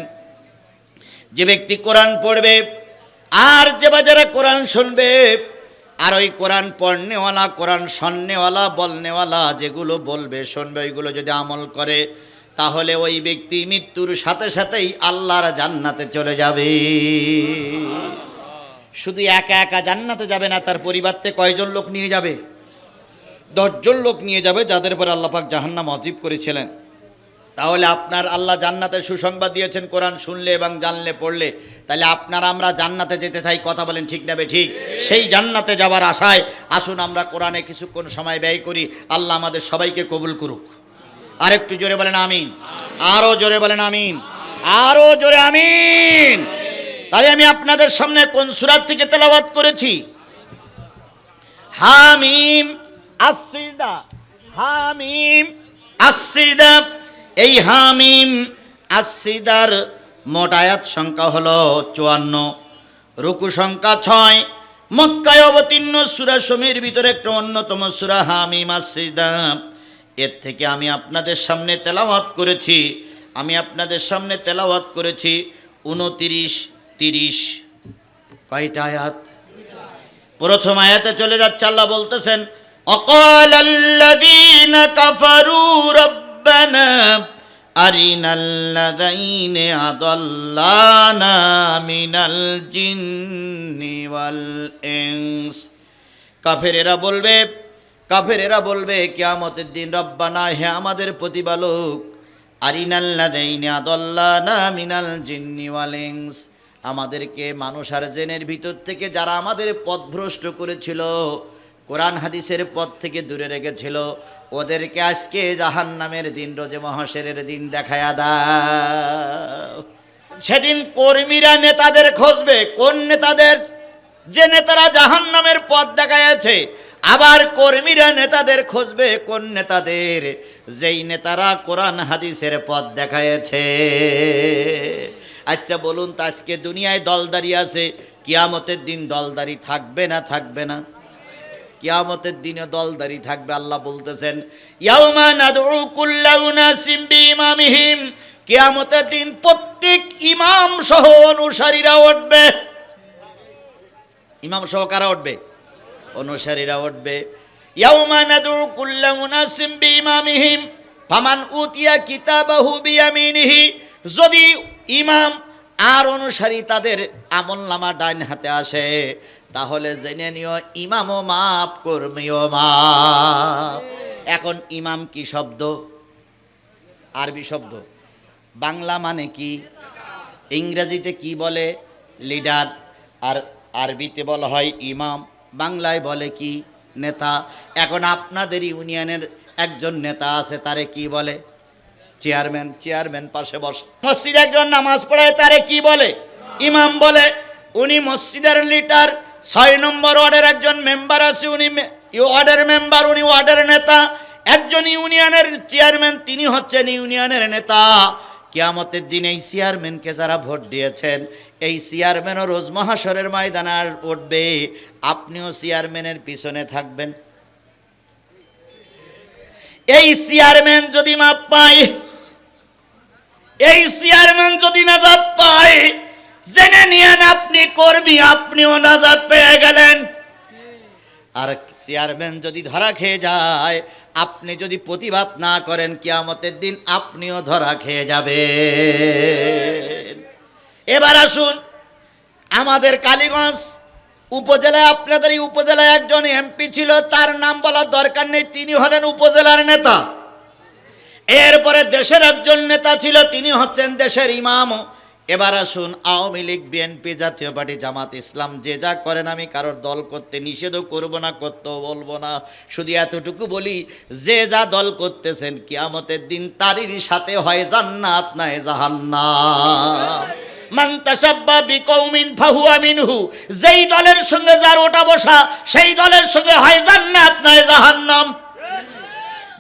যে ব্যক্তি কোরআন পড়বে আর যে বাজারে কোরআন শুনবে, আর ওই কোরআন পড়নেওয়ালা, কোরআন শোননেওয়ালা, বলনেওয়ালা যেগুলো বলবে শুনবে, ওইগুলো যদি আমল করে, তাহলে ওই ব্যক্তি মৃত্যুর সাথে সাথেই আল্লাহর জান্নাতে চলে যাবে। শুধু একা একা জান্নাতে যাবে না, তার পরিবার থেকে কয়জন লোক নিয়ে যাবে? 10 জন লোক নিয়ে যাবে, যাদের পরে আল্লাহ পাক জাহান্নাম ওয়াজিব করেছিলেন। তাহলে আপনার আল্লাহ জান্নাতের সুসংবাদ দিয়েছেন কোরআন শুনলে এবং জানলে, পড়লে। তাহলে আপনার আমরা জান্নাতে যেতে চাই, কথা বলেন ঠিক না ঠিক? সেই জান্নাতে যাওয়ার আশায় আসুন আমরা কোরআনে কিছুক্ষণ সময় ব্যয় করি। আল্লাহ আমাদের সবাইকে কবুল করুক। আরেকটু জোরে বলেন আমিন, আরো জোরে বলেন আমিন, আরো জোরে আমিন। তাহলে আমি আপনাদের সামনে কোন সূরা থেকে তেলাওয়াত করেছি? হামিম আস-সিজদা, হামিম আস-সিজদা। এই হামিম আস-সিজদার মোট আয়াত সংখ্যা হলো 54, রুকু সংখ্যা 6। মক্কায় অবতীর্ণ সূরা সমূহের ভিতরে একটা অন্যতম সূরা হামিম আস-সিজদা। এর থেকে আমি আপনাদের সামনে তেলাওয়াত করেছি, 29, 30। কয়টা আয়াত? প্রথম আয়াতে চলে যাচ্ছে, আল্লাহ বলতেছেন, অকালাল্লাযীনা কাফারু রব্বানা আরিনাল্লাযীনা আদাল্লানা মিনাল জিন্নি ওয়াল ইনস। কাফেরেরা বলবে কিয়ামতের দিন, রব্বানা, হে আমাদের প্রতিপালক, আরিনাল্লাযীনা আদাল্লানা মিনাল জিন্নি ওয়াল ইনস, আমাদেরকে মানুষ আর জিনের ভিতর থেকে যারা আমাদের পথভ্রষ্ট করেছিল, কোরআন হাদিসের পথ থেকে দূরে রেখেছিল, ওদেরকে আজকে জাহান্নামের দিন, রোজে মহাশেরের দিন দেখায়া দাও। সেদিন কর্মীরা নেতাদের খুঁজবে। কোন নেতাদের? যে নেতারা জাহান্নামের পথ দেখাইছে। আবার কর্মীরা নেতাদের খুঁজবে। কোন নেতাদের? যেই নেতারা কোরআন হাদিসের পথ দেখাইছে। আচ্ছা বলুন তো, আজকে দুনিয়ায় দলদারি আছে, কিয়ামতের দিন দলদারি থাকবে না? থাকবে না? কিয়ামতের দিনে দলদারি থাকবে। আল্লাহ বলতেছেন, ইয়াউমা নাদউ কুল্লা উনাসিম বিইমামিহিম, কিয়ামতের দিন প্রত্যেক ইমাম সহ অনুসারীরা উঠবে। ইমাম সহ কারা উঠবে? অনুসারীরা উঠবে। ইয়াউমা নাদউ কুল্লা উনাসিম বিইমামিহিম ফামান উতিয়া কিতাবাহু বিয়ামিনিহি, যদি ইমাম আর অনুসারী তাদের আমলনামা ডান হাতে আসে, তাহলে জেনে নিও ইমামও মাপ, কর্মীও মাপ। এখন ইমাম কি শব্দ? আরবি শব্দ। বাংলা মানে কি? ইংরেজিতে কি বলে? লিডার। আর আরবিতে বলা হয় ইমাম, বাংলায় বলে কি? নেতা। এখন আপনাদের ইউনিয়নের একজন নেতা আছে, তারে কি বলে? চেয়ারম্যান। চেয়ারম্যান পাশে বসে। মসজিদে একজন নামাজ পড়ায়, তারে কি বলে? ইমাম বলে। উনি মসজিদের লিডার। 6 নম্বর ওয়ার্ডের একজন মেম্বার আছে, উনি ওয়ার্ডের মেম্বার, উনি ওয়ার্ডের নেতা। একজন ইউনিয়নের চেয়ারম্যান, তিনি হচ্ছেন ইউনিয়নের নেতা। কিয়ামতের দিন এই চেয়ারম্যানকে যারা ভোট দিয়েছেন, এই চেয়ারম্যানও রোজ মহাশরের ময়দানে উঠবে। আপনিও চেয়ারম্যানের পিছনে থাকবেন। এই চেয়ারম্যান যদি মাপ পায়, এই চেয়ারম্যান যদি নাজাত পায়, জেনে নিয়েন আপনি কর্মী, আপনিও নাজাত পেয়ে গেলেন। আর চেয়ারম্যান যদি ধরা খেয়ে যায়, আপনি যদি প্রতিবাদ না করেন, কিয়ামতের দিন আপনিও ধরা খেয়ে যাবেন। এবার আসুন, আমাদের কালীগঞ্জ উপজেলায়, আপনাদের এই উপজেলায় একজন এমপি ছিল, তার নাম বলার দরকার নেই, তিনি হলেন উপজেলার নেতা। এরপরে দেশের একজন নেতা ছিল, তিনি হচ্ছেন দেশের ইমাম। এবার আসুন, আওয়ামী লীগ, বিএনপি, জাতীয় পার্টি, জামাত ইসলাম, যে যা করেন আমি কারোর দল করতে নিষেধও করব না, করতেও বলবো না। শুধু এতটুকু বলি, যে যা দল করতেছেন, কিয়ামতের দিন তারই সাথে হয় জান্নাত নয় জাহান্নাম। মান তাশাব্বা বিকৌমিন ফাহুয়া মিনহু, যেই দলের সঙ্গে যার ওঠা বসা, সেই দলের সঙ্গে হয় জান্নাত নয় জাহান্নাম।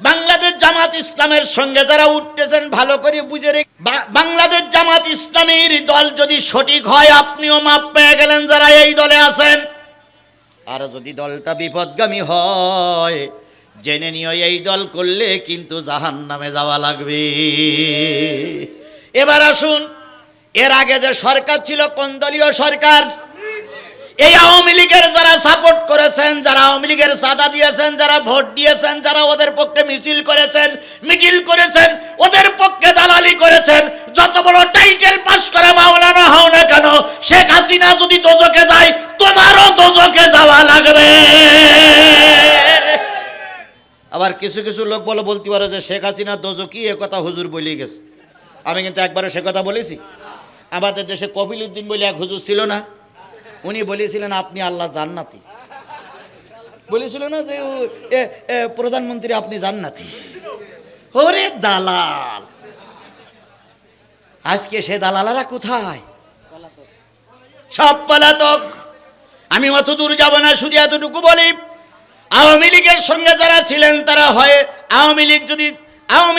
বাংলাদেশ জামাত ইসলামের সঙ্গে যারা উঠতেছেন, ভালো করে বুঝে রেখে, বাংলাদেশ জামাত ইসলামীর দল যদি সঠিক হয়, আপনিও মাপ পেয়ে গেলেন যারা এই দলে আছেন। আর যদি দলটা বিপদগামী হয়, জেনে নিও এই দল করলে কিন্তু জাহান্নামে যাওয়া লাগবে। এবার আসুন, এর আগে যে সরকার ছিল, কোন দলীয় সরকার? এই আওয়ামী লীগের যারা সাপোর্ট করেছেন, যারা আওয়ামী লীগের চাঁদা দিয়েছেন, যারা ভোট দিয়েছেন, যারা ওদের পক্ষে মিছিল করেছেন, মিটিং করেছেন, ওদের পক্ষে দালালি করেছেন, যত বড় টাইটেল পাস করা মাওলানা হও না কেন, শেখ হাসিনা যদি দোজখে যায়, তোমারও দোজখে যাওয়া লাগবে। আবার কিছু কিছু লোক বলতে পারে যে শেখ হাসিনা দোজখী, এ কথা হুজুর বলেই গেছে। আমি কিন্তু একবারও সে কথা বলেছি। আমাদের দেশে কপিল উদ্দিন বলে এক হুজুর ছিল না, উনি বলেছিলেন আপনি আল্লাহ জান্নাতি, বলেছিল না যে প্রধানমন্ত্রী আপনি জান্নাতি। ওরে দালাল, আজকে সে দালালারা কোথায়? সব পলাতক। আমি অত দূর যাব না, শুধু এতটুকু বলি, আওয়ামী লীগের সঙ্গে যারা ছিলেন তারা হয়, আওয়ামী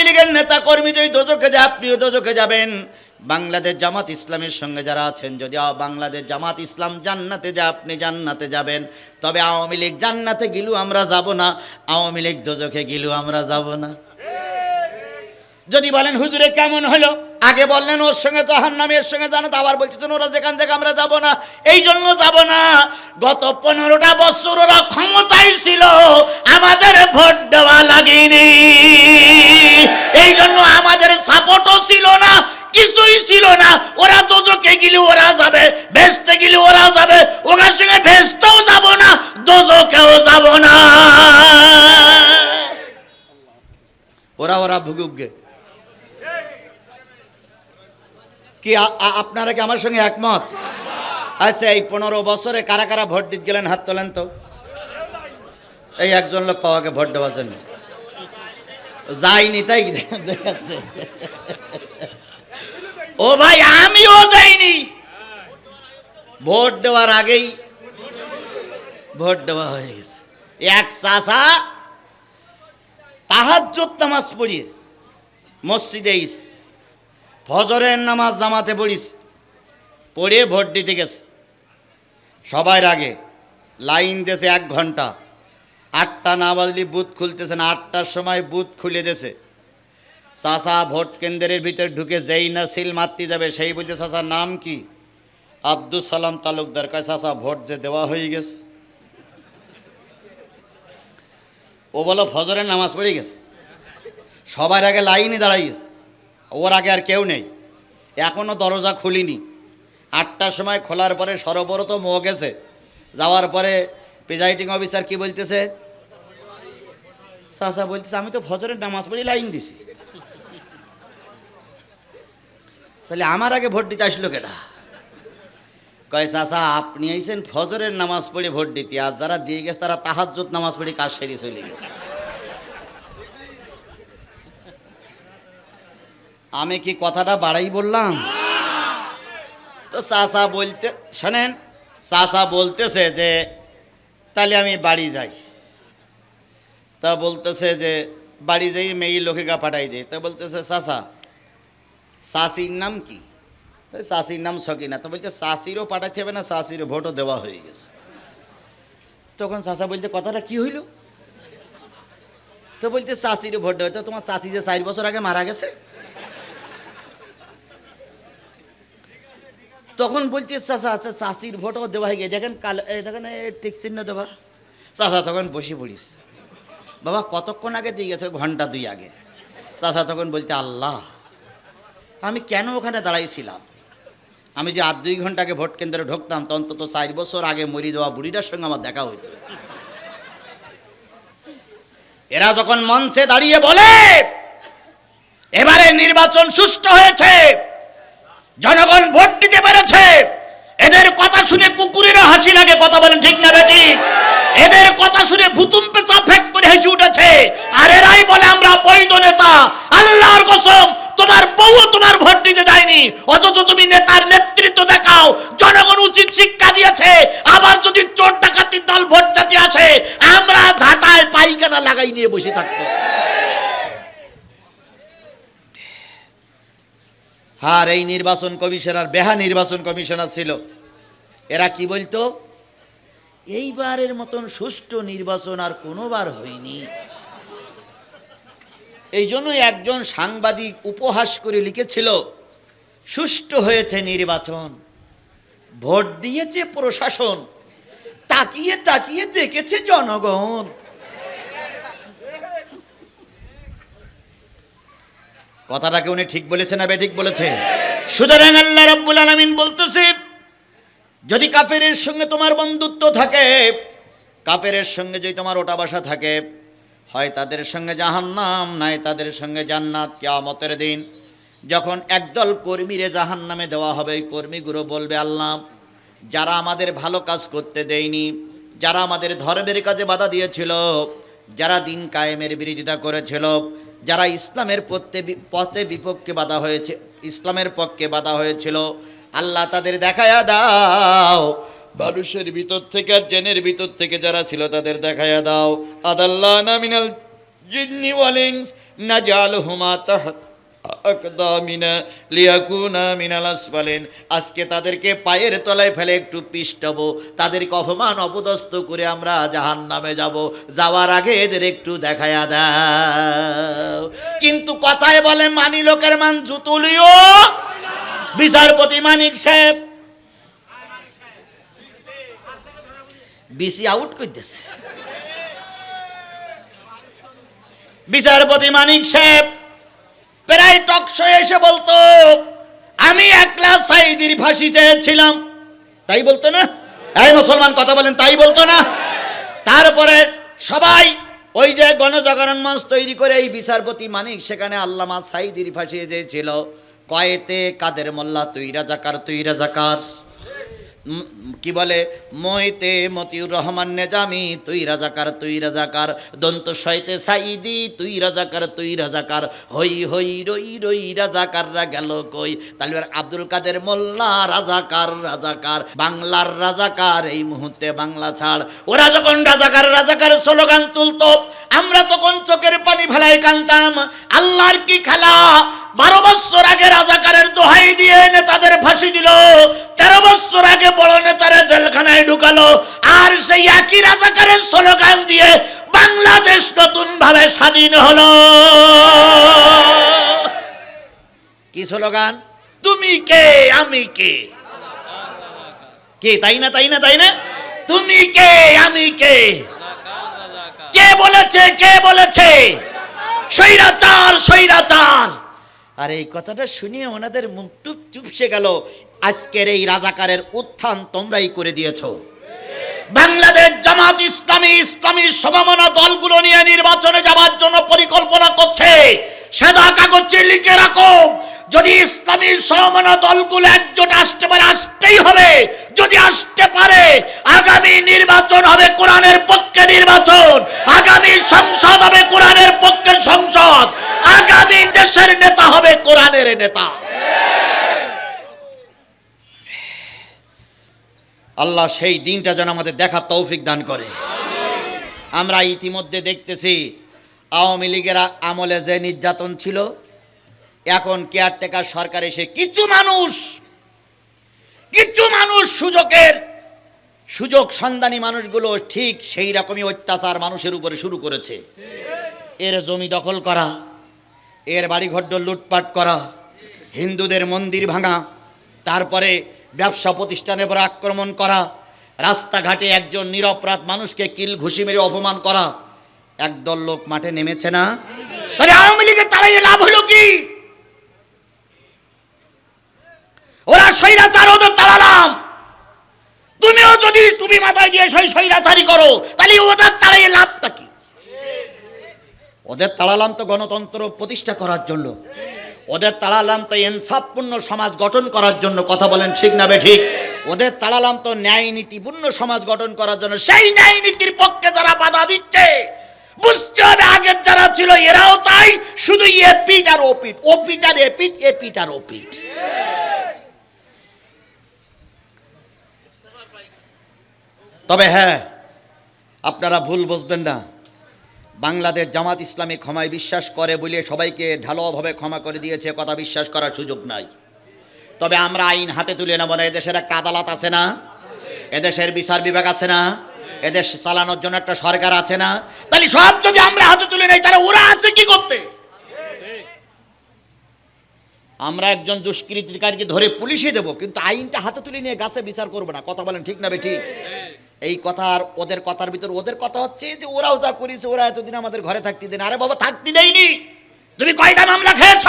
লীগের নেতা কর্মী যদি দোজখে যায়, আপনিও দোজখে যাবেন। বাংলাদেশ জামাত ইসলামের সঙ্গে যারা আছেন, যদি বাংলাদেশ জামাত ইসলাম জান্নাতে যায়, আপনি জান্নাতে যাবেন। তবে আওয়ামী লীগ জান্নাতে গেলেও আমরা যাব না, আওয়ামী লীগ দোজখে গেলেও আমরা যাব না। যদি বলেন হুজুরে কেমন হলো, আগে বললেন ওর সঙ্গে জাহান্নামে, এর সঙ্গে জান্নাত, আবার বলছেন ওরা যেখান থেকে আমরা যাব না। এই জন্য যাব না, গত 15টা বছর ওরা ক্ষমতায় ছিল, আমাদের ভোট দেওয়া লাগেনি, এই জন্য আমাদের সাপোর্টও ছিল না, কিছুই ছিল না। ওরা দোজখে গেলে ওরা যাবে, ভেস্তে গেলে ওরা যাবে, ওনার সঙ্গে ভেস্তেও যাব না, দোজখেও যাব না। ওরা ভুগুগে কি? আপনারা কি আমার সঙ্গে একমত? আচ্ছা, এই 15 বছরে কারা কারা ভোট দিতে গেলেন হাত তোলেন তো। এই একজন লোক পাওয়াকে ভোট দেওয়ার জন্য যায়নি, তাই দেখাচ্ছে। ও ভাই, আমিও যাইনি, ভোট দেওয়ার আগেই ভোট দেওয়া হয়ে গেছে। এক চাচা তাহাজ্জুদ নামাজ পড়িয়ে মসজিদে ফজরের নামাজ জামাতে পড়িস, পড়ে ভোট দিতে গেছে। সবার আগে লাইন দিয়েছে 1 ঘন্টা, 8টা না বাজলে বুথ খুলতেছে না, 8টার সময় বুথ খুলে দিয়েছে। চাচা ভোট কেন্দ্রের ভিতর ঢুকে যেই না সিল মারতে যাবে, সেই বলছে চাচার নাম কি? আব্দুল সালাম তালুকদার। কয় চাচা ভোট যে দেওয়া হয়ে গেছে। ও বলো ফজরের নামাজ পড়ে গেছে, সবার আগে লাইনে দাঁড়াইছে, ওর আগে আর কেউ নেই, এখনও দরজা খুলিনি। 8টার সময় খোলার পরে সর্বপ্রথম ও গেছে, যাওয়ার পরে প্রিজাইডিং অফিসার কি বলতেছে? চাচা বলতেছে আমি তো ফজরের নামাজ পড়ে লাইন দিছি, তাহলে আমার আগে ভোট দিতে আসলো কেটা? কয় চাচা আপনি আইছেন ফজরের নামাজ পড়ে ভোট দিতে, আর যারা দিয়ে গেছে তারা তাহাজ্জুদ নামাজ পড়ে কাজ সেরে চলে গেছে। আমি কি কথাটা বাড়াই বললাম? তো চাচা বলতে শোনেন, চাচা বলতেছে যে তাহলে আমি বাড়ি যাই। তা বলতেছে যে বাড়ি যাই মেয়ে লোকে গা পাঠাই দেয়। তা বলতেছে চাচা চাচির নাম কি? চাচির নাম সকিনা। তো বলতে চাচিরও পাঠাইতে হবে না, চাচিরও ভোটও দেওয়া হয়ে গেছে। তখন চাচা বলতে কথাটা কি হইল? তো বলতে চাচিরও ভোট দেওয়া। তো তোমার চাচি যে 4 বছর আগে মারা গেছে, তখন বলতে চাচা আচ্ছা চাষির ভোটও দেওয়া হয়ে গিয়ে দেখেন কাল এই দেখেন ঠিক চিহ্ন দেবা। চাচা তখন বসে পড়িস, বাবা কতক্ষণ আগে দিয়ে গেছে? ঘন্টা 2 আগে। চাচা তখন বলতে আল্লাহ আমি কেন ওখানে দাঁড়াইছিলাম? আমি যে 2 ঘন্টা আগে ভোট কেন্দ্রে ঢুকতাম তো অন্তত 4 বছর আগে মরি যাওয়া বুড়িটার সঙ্গে আমার দেখা হইতো। এরা যখন মঞ্চে দাঁড়িয়ে বলে এবারে নির্বাচন সুষ্ঠু হয়েছে, জনগণ ভোট দিতে পেরেছে, এদের কথা শুনে কুকুরেরও হাসি লাগে। কথা বলেন ঠিক না বেঠিক? এদের কথা শুনে ভুতুম পেঁচা ফেক করে হেসে উঠেছে। আর এরাই বলে আমরা বৈধ নেতা। আল্লাহর কসম তোমার বউ তোমার ভোট দিতে যায়নি, অথচ তুমি নেতার নেতৃত্ব দেখাও। জনগণ উচিত শিক্ষা দিয়েছে। আবার যদি চোর ডাকাতির দল ভোট চাতে আসে আমরা ঝাঁটায় পাইখানা লাগাই নিয়ে বসে থাকবো। আর এই নির্বাচন কমিশনার বেহা নির্বাচন কমিশনার ছিল, এরা কি বলতো? এইবারের মতন সুষ্ঠু নির্বাচন আর কোনোবার হয়নি। এই জন্য একজন সাংবাদিক উপহাস করে লিখেছিল সুষ্ঠু হয়েছে নির্বাচন, ভোট দিয়েছে প্রশাসন, তাকিয়ে তাকিয়ে দেখেছে জনগণ। কথাটাকে উনি ঠিক বলেছে না বেঠিক বলেছে? সুতরাং আল্লাহ রাব্বুল আলামিন বলতেছে যদি কাফেরের সঙ্গে তোমার বন্ধুত্ব থাকে, কাফেরের সঙ্গে যদি তোমার ওটা বসা থাকে, হয় তাদের সঙ্গে জাহান্নাম নাই তাদের সঙ্গে জান্নাত। কিয়ামতের দিন যখন একদল কর্মীরে জাহান্নামে দেওয়া হবে, ওই কর্মীগুলো বলবে আল্লাহ যারা আমাদের ভালো কাজ করতে দেয়নি, যারা আমাদের ধর্মের কাজে বাধা দিয়েছিল, যারা দিন কায়েমের বিরোধিতা করেছিল, যারা ইসলামের পথে বিপক্ষে বাধা হয়েছে, ইসলামের পক্ষে বাধা হয়েছিল, আল্লাহ তাদের দেখায়া দাও। মানুষের ভিতর থেকে আর জেনের ভিতর থেকে যারা ছিল তাদের দেখায়া দাও। আদাল্লানা মিনাল জিন্নি ওয়াল ইনস নাজালহুমা তাহত আকদামিনা লিয়াকুনা মিনাল আসফালিন। আজকে তাদেরকে পায়ের তলায় ফেলে একটু পিষ্টবো, তাদেরকে অপমান অপদস্থ করে আমরা জাহান্নামে যাব। যাওয়ার আগে এদের একটু দেখায়া দাও। কিন্তু কথায় বলে মানি লোকের মান জুতুলিও। বিচারপতি মানিক সাহেব বিসি আউট করতেছে। বিচারপতি মানিক সাহেব প্রায় টকশো এসে বলতো আমি একলা সাইদির ফাঁসি চেয়েছিলাম, তাই বলতো না? এই মুসলমান কথা বলেন, তাই বলতো না? তারপরে সবাই ওই যে গণজাগরণ মঞ্চ তৈরি করে এই বিচারপতি মানিক সেখানে আল্লামা সাইদির ফাঁসি চেয়েছিল। কয়েতে কাদের মোল্লা তুই রাজাকার, তুই রাজাকার। কি বলে মইতে মতিউর রহমান নেজামি তুই রাজাকার, তুই রাজাকার। দন্ত সইতে সাইদি তুই রাজাকার, তুই রাজাকার। হই হই রই রই রাজাকাররা গেল কই। তাহলে আব্দুল কাদের মোল্লা রাজাকার, রাজাকার। বাংলার রাজাকার এই মুহূর্তে বাংলা ছাড়। ওরা যখন রাজাকার রাজাকার স্লোগান তুলতো আমরা তখন চোখের পানি ফেলাই কানতাম। আল্লাহর কি খেলা! 12 বছর আগে রাজাকারের দোহাই দিয়ে নেতাদের ফাঁসি দিল, 13 বছর আগে বড় নেতারা জেলখানায় ঢুকালো, আর সেই একই রাজাকারের স্লোগান দিয়ে বাংলাদেশ নতুন ভাবে স্বাধীন হলো। কি স্লোগান? তুমি কে আমি কে। কে তাই না, তাই না, তাই না? তুমি কে আমি কে। কে বলেছে, কে বলেছে? স্বৈরাচার, স্বৈরাচার। আর এই কথাটা শুনিয়ে ওনাদের মুখ চুপসে গেল। আজকের এই রাজাকারের উত্থান তোমরাই করে দিয়েছো। বাংলাদেশ জামাত ইসলামী ইসলামী সমমনা দলগুলো নিয়ে নির্বাচনে যাওয়ার জন্য পরিকল্পনা করছে। সাদা কাগজে লিখে রাখো, যদি ইসলামী সমমনা দলগুলো একজোট আসতে পারে, আসতেই হবে। যদি আসতে পারে আগামী নির্বাচন হবে কোরআনের পক্ষে নির্বাচন, আগামী সংসদ হবে কোরআনের পক্ষের সংসদ, আগামী দেশের নেতা হবে কোরআনের নেতা। আল্লাহ সেই দিনটা যেন আমাদের দেখার তৌফিক দান করে। আমরা ইতিমধ্যে দেখতেছি আওয়ামী লীগের আমলে যে নির্যাতন ছিল, এখন কেয়ারটেকার সরকার এসে কিছু মানুষ সুযোগ সন্ধানী মানুষগুলো ঠিক সেই রকমই অত্যাচার মানুষের উপরে শুরু করেছে। এর জমি দখল করা, এর বাড়িঘর লুটপাট করা, হিন্দুদের মন্দির ভাঙা, তারপরে ব্যবসা প্রতিষ্ঠানের উপর আক্রমণ করা, রাস্তাঘাটে একজন নিরপরাধ মানুষকে কিল ঘুষি মেরে অপমান করা, একদল লোক মাঠে নেমেছে না? তাহলে আওয়ামী লীগের তারাই লাভ হলো কি? ওরা স্বৈরাচার, ওদের তাড়ালাম। তুমিও যদি তুমি মাথায় দিয়ে স্বৈরাচারী করো, তাহলে ওদের তাড়াই লাভটা কি? ওদের তাড়ালাম তো গণতন্ত্র প্রতিষ্ঠা করার জন্য, ওদের তাড়ালাম তো ইনসাফপূর্ণ সমাজ গঠন করার জন্য। কথা বলেন ঠিক না বেঠিক? ওদের তাড়ালাম তো ন্যায় নীতিপূর্ণ সমাজ গঠন করার জন্য। সেই ন্যায় নীতির পক্ষে যারা বাধা দিচ্ছে, বুঝতে হবে আগের যারা ছিল এরাও তাই, শুধু এপিট আর ওপিট, ওপিট আর এপিট, এপিট আর ওপিট। তবে হ্যাঁ, আপনারা ভুল বুঝবেন না, বাংলাদেশ জামাত ইসলামী ক্ষমায় বিশ্বাস করে বলে সবাইকে ঢালাওভাবে ক্ষমা করে দিয়েছে, কথা বিশ্বাস করার সুযোগ নাই। তবে আমরা আইন হাতে তুলে নেব না। এদেশের একটা আদালত আছে না? এদেশের বিচার বিভাগ আছে না? এদেশ চালানোর জন্য একটা সরকার আছে না? তাহলে সব যদি আমরা হাতে তুলে নেই, তাহলে ওরা আছে কি করতে? আমরা একজন দুষ্কৃতিকারীকে ধরে পুলিশে দেবো, কিন্তু আইনটা হাতে তুলে নিয়ে গাছে বিচার করবো না। কথা বলেন ঠিক না বেঠিক? এই কথা আর ওদের কথার ভিতর, ওদের কথা হচ্ছে যে ওরাও যা করেছে, ওরা এতদিন আমাদের ঘরে থাকতে দেন। আরে বাবা, থাকতে দেয়নি। তুমি কয়টা মামলা খেয়েছ?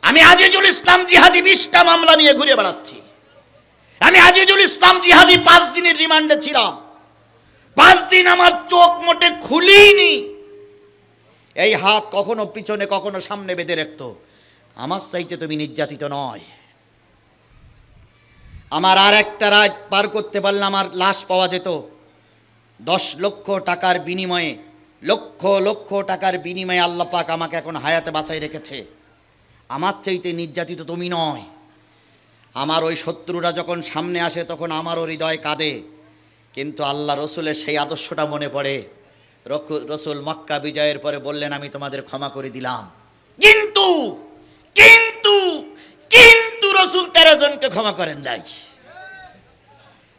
আমি আজিজুল ইসলাম জিহাদি 20টা মামলা নিয়ে ঘুরে বেড়াচ্ছি। আমি আজিজুল ইসলাম জিহাদি 5 দিনের রিমান্ডে ছিলাম। 5 দিন আমার চোখ মোটে খুলিনি। এই হাত কখনো পিছনে কখনো সামনে বেঁধে রাখতো। আমার চাইতে তুমি নির্যাতিত নয়। আমার আর একটা রাত পার করতে পারলে আমার লাশ পাওয়া যেত। 10 লক্ষ টাকার বিনিময়ে, লক্ষ লক্ষ টাকার বিনিময়ে আল্লাহ পাক আমাকে এখন হায়াতে বাঁচাই রেখেছে। আমার চাইতে নির্যাতিত তুমি নয়। আমার ওই শত্রুরা যখন সামনে আসে তখন আমারও হৃদয় কাঁদে, কিন্তু আল্লাহ রসুলের সেই আদর্শটা মনে পড়ে। রসুল মক্কা বিজয়ের পরে বললেন, আমি তোমাদের ক্ষমা করে দিলাম। কিন্তু কিন্তু কিন্তু রসুল 13 জনকে ক্ষমা করেন নাই।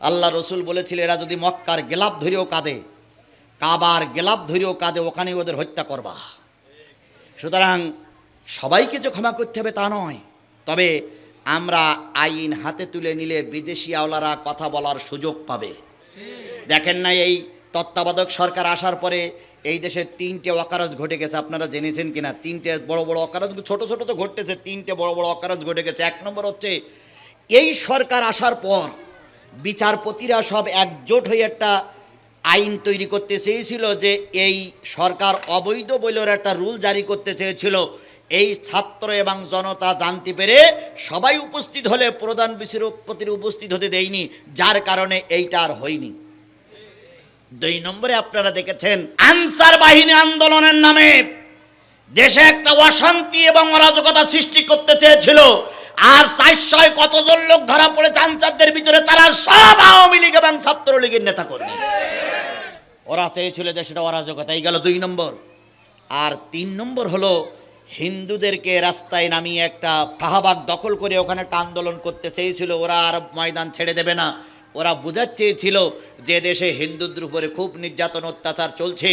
আল্লাহ রসুল বলেছিল, এরা যদি মক্কার গেলাপ ধরেও কাঁদে, কাবার গেলাপ ধরেও কাঁদে, ওখানে ওদের হত্যা করবা। সুতরাং সবাইকে যে ক্ষমা করতে হবে তা নয়, তবে আমরা আইন হাতে তুলে নিলে বিদেশি আওলারা কথা বলার সুযোগ পাবে। দেখেন না, এই তত্ত্বাবধায়ক সরকার আসার পরে এই দেশে 3টে অকারজ ঘটে গেছে। আপনারা জেনেছেন কিনা? 3টে বড় বড় অকারজ, ছোট ছোট তো ঘটেছে, 3টে বড় বড় অকারজ ঘটে গেছে। 1 নম্বর হচ্ছে, এই সরকার আসার পর বিচারপতিরা সব একজোট হয়ে একটা আইন তৈরি করতে চেয়েছিল যে এই সরকার অবৈধ বলে একটা রুল জারি করতে চেয়েছিল। এই ছাত্র এবং জনতা জানতে পেরে সবাই উপস্থিত হলে প্রধান বিচারপতির উপস্থিত হতে দেয়নি, যার কারণে এইটা আর হয়নি। 2 নম্বরে আপনারা দেখেছেন, আনসার বাহিনী আন্দোলনের নামে দেশে একটা অশান্তি এবং অরাজকতা সৃষ্টি করতে চেয়েছিল। আর 400 কতজন লোক ধরা পড়েছে আনসারদের ভিতরে, তারা সব আওয়ামী লীগ এবং ছাত্রলীগের নেতা কর্মী। ওরা চেয়েছিল দেশটা অরাজকতা। এই গেল 2 নম্বর। আর 3 নম্বর হলো, হিন্দুদেরকে রাস্তায় নামিয়ে একটা শাহবাগ দখল করে ওখানে একটা আন্দোলন করতে চেয়েছিল। ওরা আর ময়দান ছেড়ে দেবে না। ওরা বোঝাতে চেয়েছিল যে দেশে হিন্দুদের উপরে খুব নির্যাতন অত্যাচার চলছে।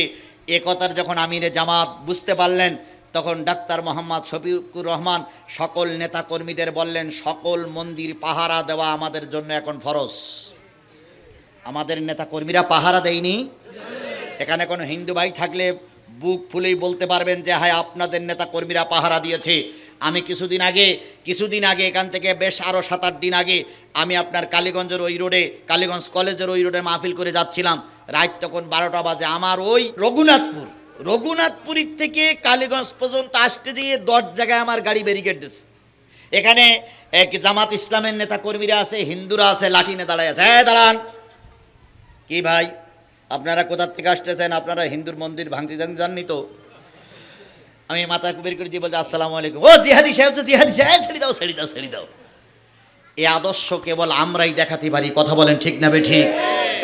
এ কথার যখন আমিরে জামাত বুঝতে পারলেন, তখন ডাক্তার মোহাম্মদ শফিকুর রহমান সকল নেতাকর্মীদের বললেন, সকল মন্দির পাহারা দেওয়া আমাদের জন্য এখন ফরজ। আমাদের নেতাকর্মীরা পাহারা দেয়নি। এখানে কোনো হিন্দু ভাই থাকলে বুক ফুলেই বলতে পারবেন যে হ্যাঁ, আপনাদের নেতাকর্মীরা পাহারা দিয়েছে। আমি কিছুদিন আগে এখান থেকে বেশ আরও 7-8 দিন আগে আমি আপনার কালীগঞ্জের ওই রোডে, কালীগঞ্জ কলেজের ওই রোডে মাহফিল করে যাচ্ছিলাম। রাত তখন 12টা বাজে। আমার ওই রঘুনাথপুরীর থেকে কালীগঞ্জ পর্যন্ত আসতে দিয়ে 10 জায়গায় আমার গাড়ি ব্যারিকেড দিচ্ছে। এখানে এক জামাত ইসলামের নেতাকর্মীরা আছে, হিন্দুরা আছে, লাঠি নিয়ে দাঁড়ায় আছে। হ্যাঁ দাঁড়ান। কি ভাই, আপনারা কোথার থেকে আসতেছেন? আপনারা হিন্দুর মন্দির ভাঙতে জাননি তো? আমি মাথা বের করে দিয়ে বলছি, আসসালামু আলাইকুম। ও জিহাদি সাহেব, জিহাদি সাহেব, ছেড়ে দাও। এই আদর্শ কেবল আমরাই দেখাতে পারি। কথা বলেন ঠিক না বেঠিক?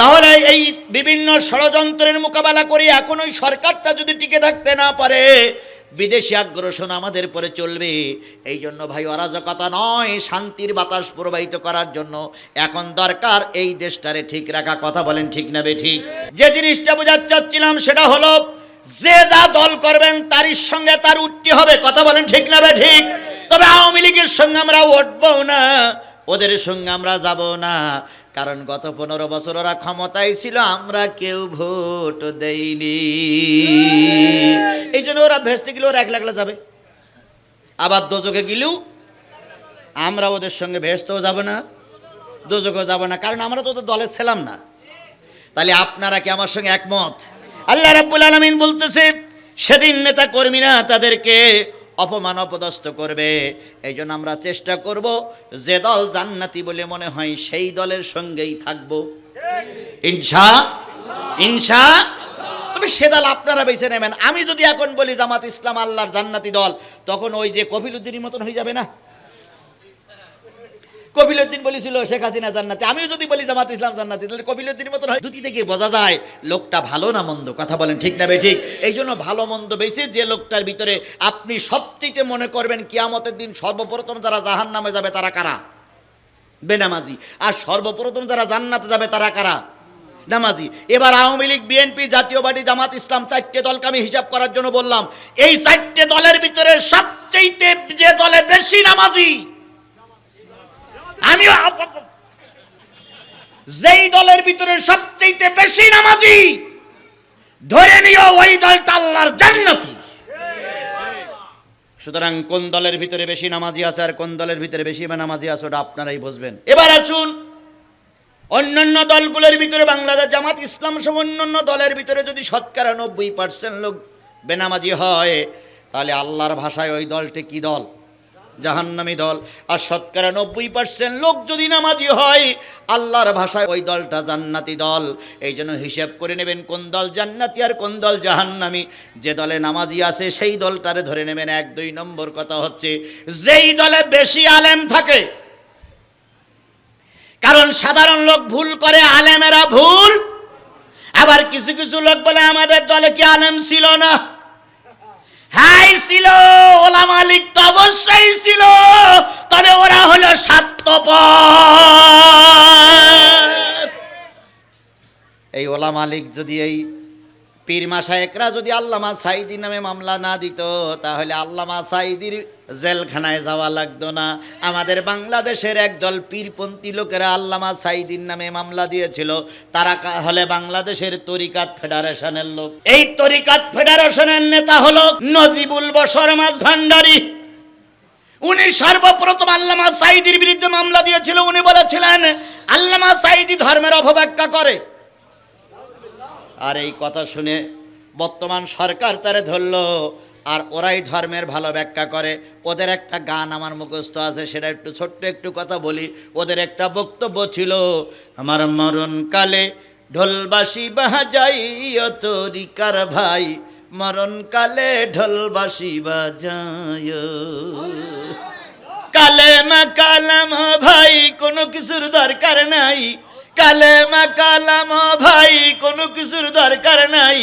তাহলে এই বিভিন্ন ষড়যন্ত্রের মোকাবেলা করে এখন ওই সরকারটা যদি টিকে থাকতে না পারে, বিদেশি আগ্রাসন আমাদের পরে চলবে। এই জন্য ভাই, অরাজকতা নয়, শান্তির বাতাস প্রবাহিত করার জন্য এখন দরকার এই দেশটারে ঠিক রাখা। কথা বলেন ঠিক না বেঠিক? যে জিনিসটা বোঝাতে চাচ্ছিলাম সেটা হলো, যে যা দল করবেন তারই সঙ্গে তার উঠতে হবে। কথা বলেন ঠিক না বেঠিক? তবে আওয়ামী লীগের সঙ্গে আমরা উঠবো না, ওদের সঙ্গে আমরা যাব না, কারণ গত 15 বছর ওরা ক্ষমতায় ছিল, আমরা কেউ ভোট দেইনি। এই জন্য ওরা ভেস্তে গেলেও ওরা একলা একলা যাবে, আবার দোজখে গেলেও আমরা ওদের সঙ্গে ভেস্তেও যাব না, দোজখেও যাব না, কারণ আমরা তো ওদের দলে ছিলাম না। তাহলে আপনারা কি আমার সঙ্গে একমত? আল্লাহ রাব্বুল আলামিন বলতেছে, সেদিন নেতা কর্মীরা তাদেরকে অপমান অপদস্থ করবে। এই জন্য আমরা চেষ্টা করব যে দল জান্নাতি বলে মনে হয় সেই দলের সঙ্গেই থাকব, ইনশা। তবে সে দল আপনারা বেছে নেবেন। আমি যদি এখন বলি জামাত ইসলাম আল্লাহর জান্নাতি দল, তখন ওই যে কফিলউদ্দিনের মতন হয়ে যাবে না? কফিলউদ্দিন বলেছিল শেখ হাসিনা জান্নাতি, আমিও যদি বলি জামাত ইসলাম জান্নাতি, তাহলে কফিলউদ্দিনের মতন হয়। দুটি থেকে বোঝা যায় লোকটা ভালো না মন্দ। কথা বলেন ঠিক না বেঠিক? এই জন্য ভালো মন্দ বেশি যে লোকটার ভিতরে আপনি সবচেয়ে মনে করবেন কিয়ামতের দিন সর্বপ্রথম যারা জাহান্নামে যাবে তারা কারা? বেনামাজি। আর সর্বপ্রথম যারা জান্নাতে যাবে তারা কারা? নামাজি। এবার আওয়ামী লীগ, বিএনপি, জাতীয় পার্টি, জামাত ইসলাম, 4টে দলকে আমি হিসাব করার জন্য বললাম। এই 4টে দলের ভিতরে সবচেয়ে যে দলে বেশি নামাজি, আমি যেই দলের ভিতরে সবচেয়ে বেশি নামাজি, ধরে নিও ওই দলটা আল্লাহর জান্নাতি। সুতরাং কোন দলের ভিতরে বেশি নামাজি আছে আর কোন দলের ভিতরে বেশি বেনামাজি আছে ওটা আপনারাই বুঝবেন। এবার আসুন, অন্যান্য দলগুলোর ভিতরে বাংলাদেশ জামাত ইসলাম সহ অন্যান্য দলের ভিতরে যদি 90% লোক বেনামাজি হয়, তাহলে আল্লাহর ভাষায় ওই দলটি কি দল? জাহান্নামী দল। আর 90% লোক যদি নামাজি হয়, আল্লাহর ভাষায় ওই দলটা জান্নাতি দল। এই জন্য হিসাব করে নেবেন কোন দল জান্নাতি আর কোন দল জাহান্নামী। যে দলে নামাজি আছে সেই দলটারে ধরে নেবেন। 1-2 নম্বর কথা হচ্ছে, যেই দলে বেশি আলেম থাকে, কারণ সাধারণ লোক ভুল করে, আলেমেরা ভুল। আবার কিছু কিছু লোক বলে আমাদের দলে কি আলেম ছিল না? হ্যাঁ ছিল, ওলামা লীগ তো অবশ্যই ছিল, তবে ওরা হলো স্বার্থপর। এই ওলামা লীগ যদি, এই পীর মাশায়েখরা যদি আল্লামা সাঈদী নামে মামলা না দিত, তাহলে আল্লামা সাঈদীর জেলখানায় যাওয়া লাগতো না। আমাদের বাংলাদেশের একদল পীরপন্থী লোকেরা আল্লামা সাঈদীর নামে মামলা দিয়েছিল। তারা হলে বাংলাদেশের তরিকাত ফেডারেশনের লোক। এই তরিকাত ফেডারেশনের নেতা হলো নজিবুল বশর মাঝভান্ডারী। উনি সর্বপ্রথম আল্লামা সাঈদীর বিরুদ্ধে মামলা দিয়েছিল। উনি বলেছিলেন আল্লামা সাঈদী ধর্মের অপব্যাখ্যা করে। আর এই কথা শুনে বর্তমান সরকার তারে ধরলো, আর ওরাই ধর্মের ভালো ব্যাখ্যা করে। ওদের একটা গান আমার মুখস্থ আছে, সেটা একটু ছোট্ট একটু কথা বলি। ওদের একটা বক্তব্য ছিল, আমার মরণ কালে ঢোলবাসি বাজাইও তরিকার ভাই, মরণ কালে ঢোলবাসি বাজাইও। কালেমা কালাম ভাই, কোনো কিছুর দরকার নাই। কালেমা কালাম ভাই, কোনো কিছুর দরকার নাই।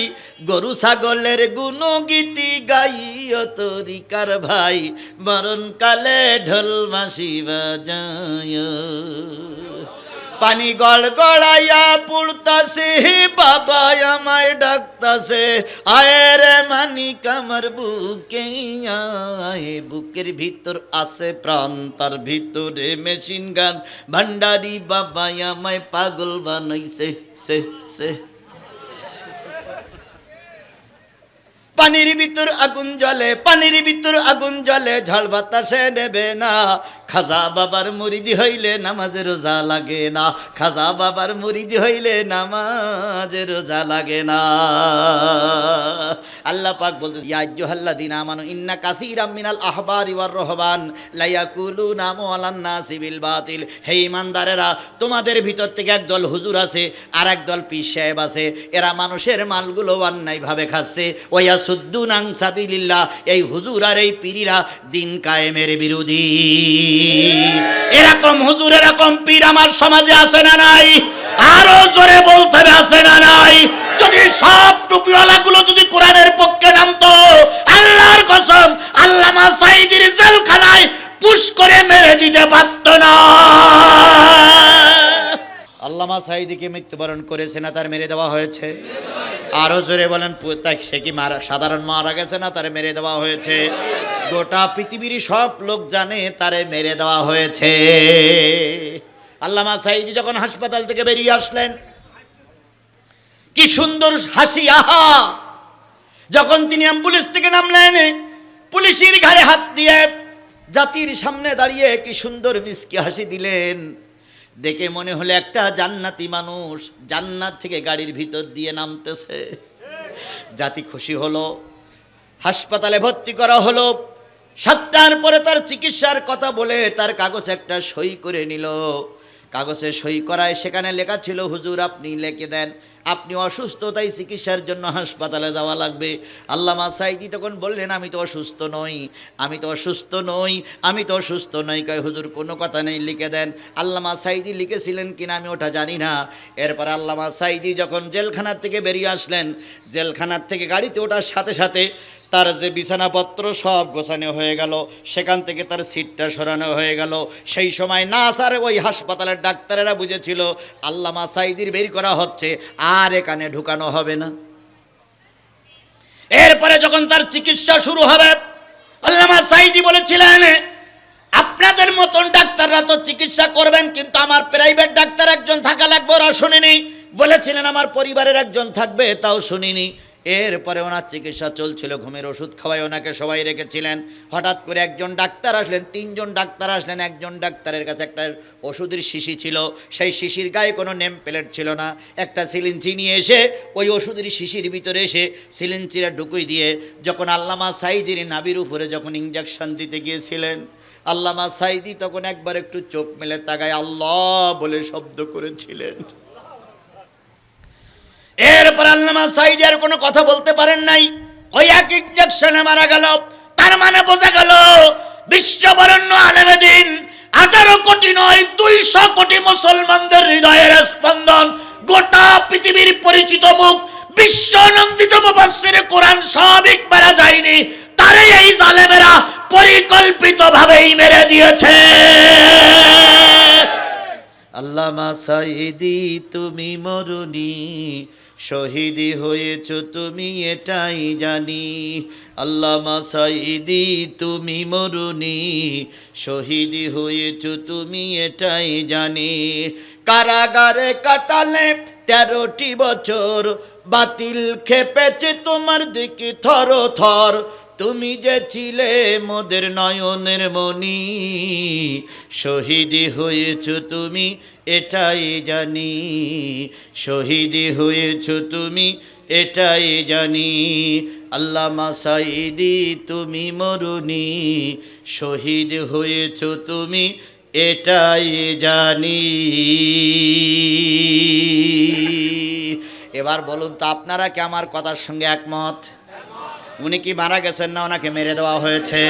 গরু ছাগলের গুণগীতি গাইও তরিকার ভাই, মরণ কালে ঢোল বাঁশি বাজাইও। পানি গড় গড়াইয়া পুড়তাছে, বাবা আমায় ডাকতাছে, আয়ের মানিক আমার বুকে আয়। বুকের ভিতর আছে প্রাণ, তার ভিতরে মেশিন গান, ভান্ডারি বাবা আমায় পাগল বানাইছে সে সে। পানির ভিতর আগুন জ্বলে, পানির ভিতর আগুন জ্বলে, ঝড় বাতাসে নেবে না। খাজা বাবার মুরিদি হইলে নামাজে রোজা লাগে না। খাজা বাবার মুরিদি হইলে নামাজে রোজা লাগে না। আল্লাহ পাক বলতে, ইয়া আইয়ুহাল্লাযীনা আমানু ইন্না কাসীরাম মিনাল আহবারি ওয়ার রহবান লা ইয়াকুলুনা আমওয়ালান নাসি বিল বাতিল। হে ঈমানদারেরা, তোমাদের ভিতর থেকে একদল হুজুর আছে আর একদল পীর সাহেব আছে। এরা মানুষের মালগুলো অন্যায়ভাবে খাচ্ছে। ওয়া সুদ্দুন আন সাবিলিল্লাহ। এই হুজুর আর এই পীরিরা দিন কায়েমের বিরোধী। এরকম হুজুর, এরকম পীর আমার সমাজে আছে না নাই? আরো জোরে বলতে হবে, আছে না নাই? যদি সব টুপিওয়ালাগুলো যদি কোরআনের পক্ষে নামতো, আল্লাহর কসম আল্লামা সাঈদীর জেলখানায় পুশ করে মেরে দিতে পারত না। আল্লামা সাঈদীকে মৃত্যুবরণ করেছে না তার মেরে দেওয়া হয়েছে? আরো জোরে বলেন, সে কি সাধারণ মারা গেছে না তার মেরে দেওয়া হয়েছে? গোটা পৃথিবীর সব লোক জানে তারে মেরে দেওয়া হয়েছে। আল্লামা সাঈদী যখন হাসপাতাল থেকে বেরিয়ে আসলেন, কি সুন্দর হাসি, আহা! যখন তিনি অ্যাম্বুলেন্স থেকে নামলেন, পুলিশের ঘাড়ে হাত দিয়ে জাতির সামনে দাঁড়িয়ে কি সুন্দর মিষ্টি হাসি দিলেন। দেখে মনে হলো একটা জান্নাতি মানুষ জান্নাত থেকে গাড়ির ভিতর দিয়ে নামতেছে। জাতি খুশি হলো, হাসপাতালে ভর্তি করা হলো। 7টার পরে তার চিকিৎসার কথা বলে তার কাগজ একটা সই করে নিল। কাগজে সই করায় সেখানে লেখা ছিল, হুজুর আপনি লিখে দেন, আপনি অসুস্থ, তাই চিকিৎসার জন্য হাসপাতালে যাওয়া লাগবে। আল্লামা সাঈদী তখন বললেন, আমি তো অসুস্থ নই, আমি তো অসুস্থ নই, আমি তো অসুস্থ নই। কয় হুজুর কোনো কথা নেই, লিখে দেন। আল্লামা সাঈদী লিখেছিলেন কিনা আমি ওটা জানি না। এরপর আল্লামা সাঈদী যখন জেলখানার থেকে বেরিয়ে আসলেন, জেলখানার থেকে গাড়িতে ওঠার সাথে সাথে তার যে বিছানাপত্র সব গোছানো হয়ে গেল, সেখান থেকে তার সিটটা সরানো হয়ে গেল। সেই সময় নাসার ওই হাসপাতালের ডাক্তারেরা বুঝেছিল আল্লামা সাঈদীর বের করা হচ্ছে, আর এখানে ঢুকানো হবে না। এরপরে যখন তার চিকিৎসা শুরু হবে, আল্লামা সাঈদী বলেছিলেন, আপনাদের মতন ডাক্তাররা তো চিকিৎসা করবেন, কিন্তু আমার প্রাইভেট ডাক্তার একজন থাকা লাগবে। ওরা শুনিনি। বলেছিলেন আমার পরিবারের একজন থাকবে, তাও শুনিনি। এরপরে ওনার চিকিৎসা চলছিল, ঘুমের ওষুধ খাওয়াই ওনাকে সবাই রেখেছিলেন। হঠাৎ করে একজন ডাক্তার আসলেন, 3জন ডাক্তার আসলেন। একজন ডাক্তারের কাছে একটা ওষুধের শিশি ছিল, সেই শিশির গায়ে কোনো নেম প্লেট ছিল না। একটা সিলিঞ্চি নিয়ে এসে ওই ওষুধের শিশির ভিতরে এসে সিলিঞ্চিটা ঢুকিয়ে দিয়ে যখন আল্লামা সাঈদীর নাভির উপরে যখন ইঞ্জেকশন দিতে গিয়েছিলেন, আল্লামা সাঈদী তখন একবার একটু চোখ মেলে তাকায় আল্লাহ বলে শব্দ করেছিলেন। এরপর আল্লামা সাঈদী আর কোনো কথা বলতে পারেন নাই, ওই এক ইঞ্জেকশনে মারা গেল। তার মানে বোঝা গেল বিশ্ববরেণ্য আলেমে দ্বীন 18 কোটি নয় 200 কোটি মুসলমানদের হৃদয়ের স্পন্দন, গোটা পৃথিবীর পরিচিত মুখ, বিশ্বনন্দিত মুফাসসির কোরআন সবিক মারা যায়নি, তারে এই জালেমেরা পরিকল্পিতভাবেই মেরে দিয়েছে। আল্লামা সাঈদী তুমি মরুনি, শহীদি হয়েছ তুমি এটাই জানি। আল্লামা সাঈদী তুমি মরুনি, শহীদি হয়েছ তুমি এটাই জানি। কারাগারে কাটালে 13টি বছর, বাতিল খেপেছে তোমার দিকে থর থর। তুমি যে ছিলে মোদের নয়নের মণি, শহীদি হয়েছ তুমি এটাই জানি, শহীদি হয়েছ তুমি এটাই জানি। আল্লামা সাঈদী তুমি মরুনি, শহীদ হয়েছ তুমি এটাই জানি। এবার বলুন তো আপনারা কি আমার কথার সঙ্গে একমত? উনি কি মারা গেছেন না ওনাকে মেরে দেওয়া হয়েছে?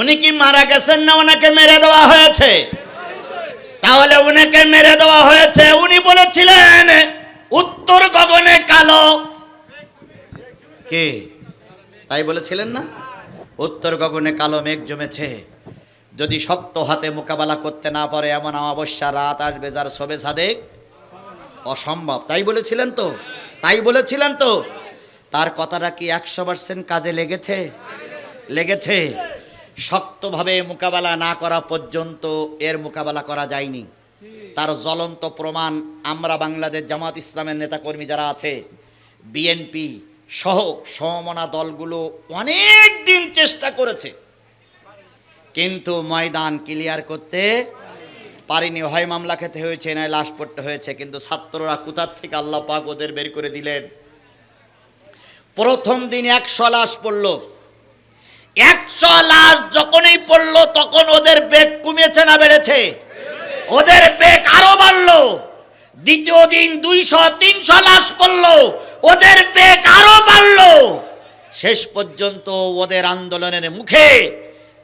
উনি কি মারা গেছেন না ওনাকে মেরে দেওয়া হয়েছে? তাহলে উনাকে মেরে দেওয়া হয়েছে। উনি বলেছিলেন উত্তর গগনে কালো, কে তাই বলেছিলেন না? উত্তর গগনে কালো মেঘ জমেছে, যদি শক্ত হাতে মোকাবেলা করতে না পারে এমন অমাবস্যা রাত আসবে যার শোবে সাদেক অসম্ভব। তাই বলেছিলেন তো, তাই বলেছিলেন তো। তার কথাটা কি 100% কাজে লেগেছে? লেগেছে। শক্তভাবে মোকাবেলা না করা পর্যন্ত এর মোকাবেলা করা যায়নি। তার জ্বলন্ত প্রমাণ আমরা বাংলাদেশ জামাত ইসলামের নেতাকর্মী যারা আছে, বিএনপি সহ সমমনা দলগুলো অনেক দিন চেষ্টা করেছে, কিন্তু ময়দান ক্লিয়ার করতে পারিনি। হয় মামলা খেতে হয়েছে, নয় লাশ পড়তে হয়েছে। কিন্তু ছাত্ররা কোথার থেকে আল্লাহ পাক ওদের বের করে দিলেন। প্রথম দিন 100 লাশ পড়লো। 100 লাশ যখনই পড়লো তখন ওদের বেগ কমেছে না বেড়েছে? ওদের বেগ আরো বাড়লো। দ্বিতীয় দিন 200-300 লাশ পড়লো, ওদের বেগ আরো বাড়লো। শেষ পর্যন্ত ওদের আন্দোলনের মুখে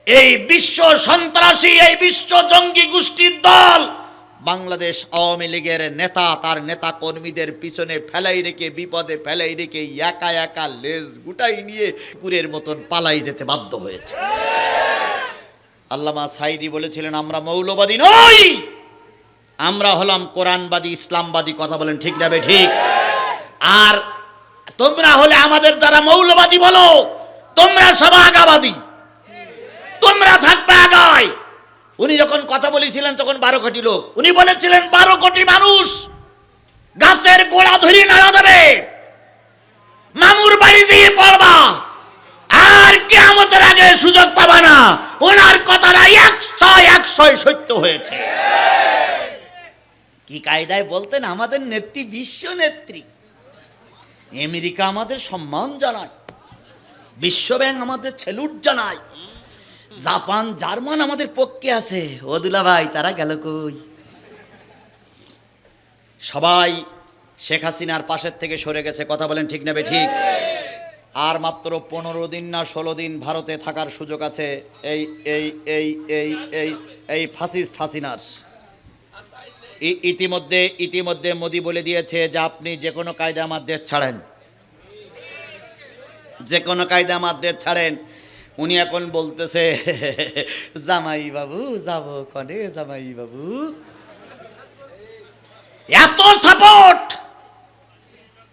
এই বিশ্ব সন্ত্রাসী, এই বিশ্ব জঙ্গি গোষ্ঠীর দল বাংলাদেশ আওয়ামী লীগের নেতা তার নেতা কর্মীদের পিছনে ফেলাই রেখে, বিপদে ফেলাই রেখে একা একা লেজ গুটাই নিয়ে কুকুরের মতন পালাই যেতে বাধ্য হয়েছে। আল্লামা সাঈদী বলেছিলেন আমরা মৌলবাদী নই, আমরা হলাম কোরআনবাদী, ইসলামবাদী। কথা বলেন ঠিক না ঠিক? আর তোমরা হলে আমাদের যারা মৌলবাদী বলো, তোমরা সব আগাবাদী, তোমরা থাকবে আগায়। উনি যখন কথা বলেছিলেন তখন 12 কোটি লোক, উনি বলেছিলেন 12 কোটি মানুষ গাছের গোড়া ধরে নাড়া দেবে, মামুর বাড়ি দিয়ে পড়বা, আর কিয়ামতের আগে সুযোগ পাবা না। ওনার কথাটা 100 সত্য হয়েছে। কি কায়দায় বলতেন, আমাদের নেত্রী বিশ্ব নেত্রী। আমেরিকা আমাদের সম্মান জানায়, বিশ্ব ব্যাংক আমাদের সেলুট জানায়, জাপান জার্মান আমাদের পক্ষে আছে। ও দুলা ভাই, তারা গেল কই? সবাই শেখ হাসিনার পাশের থেকে সরে গেছে। কথা বলেন ঠিক না ঠিক? আর মাত্র 15 দিন না 16 দিন ভারতে থাকার সুযোগ আছে এই এই এই এই এই এই ফাসিস্ট হাসিনার। ইতিমধ্যে মোদি বলে দিয়েছে যে আপনি যে কোনো কায়দা আমার দেশ ছাড়েন, যে কোনো কায়দা আমার দেশ ছাড়েন। উনি এখন বলতেছে জামাই বাবু যাব কনে, জামাই বাবু। এত সাপোর্ট,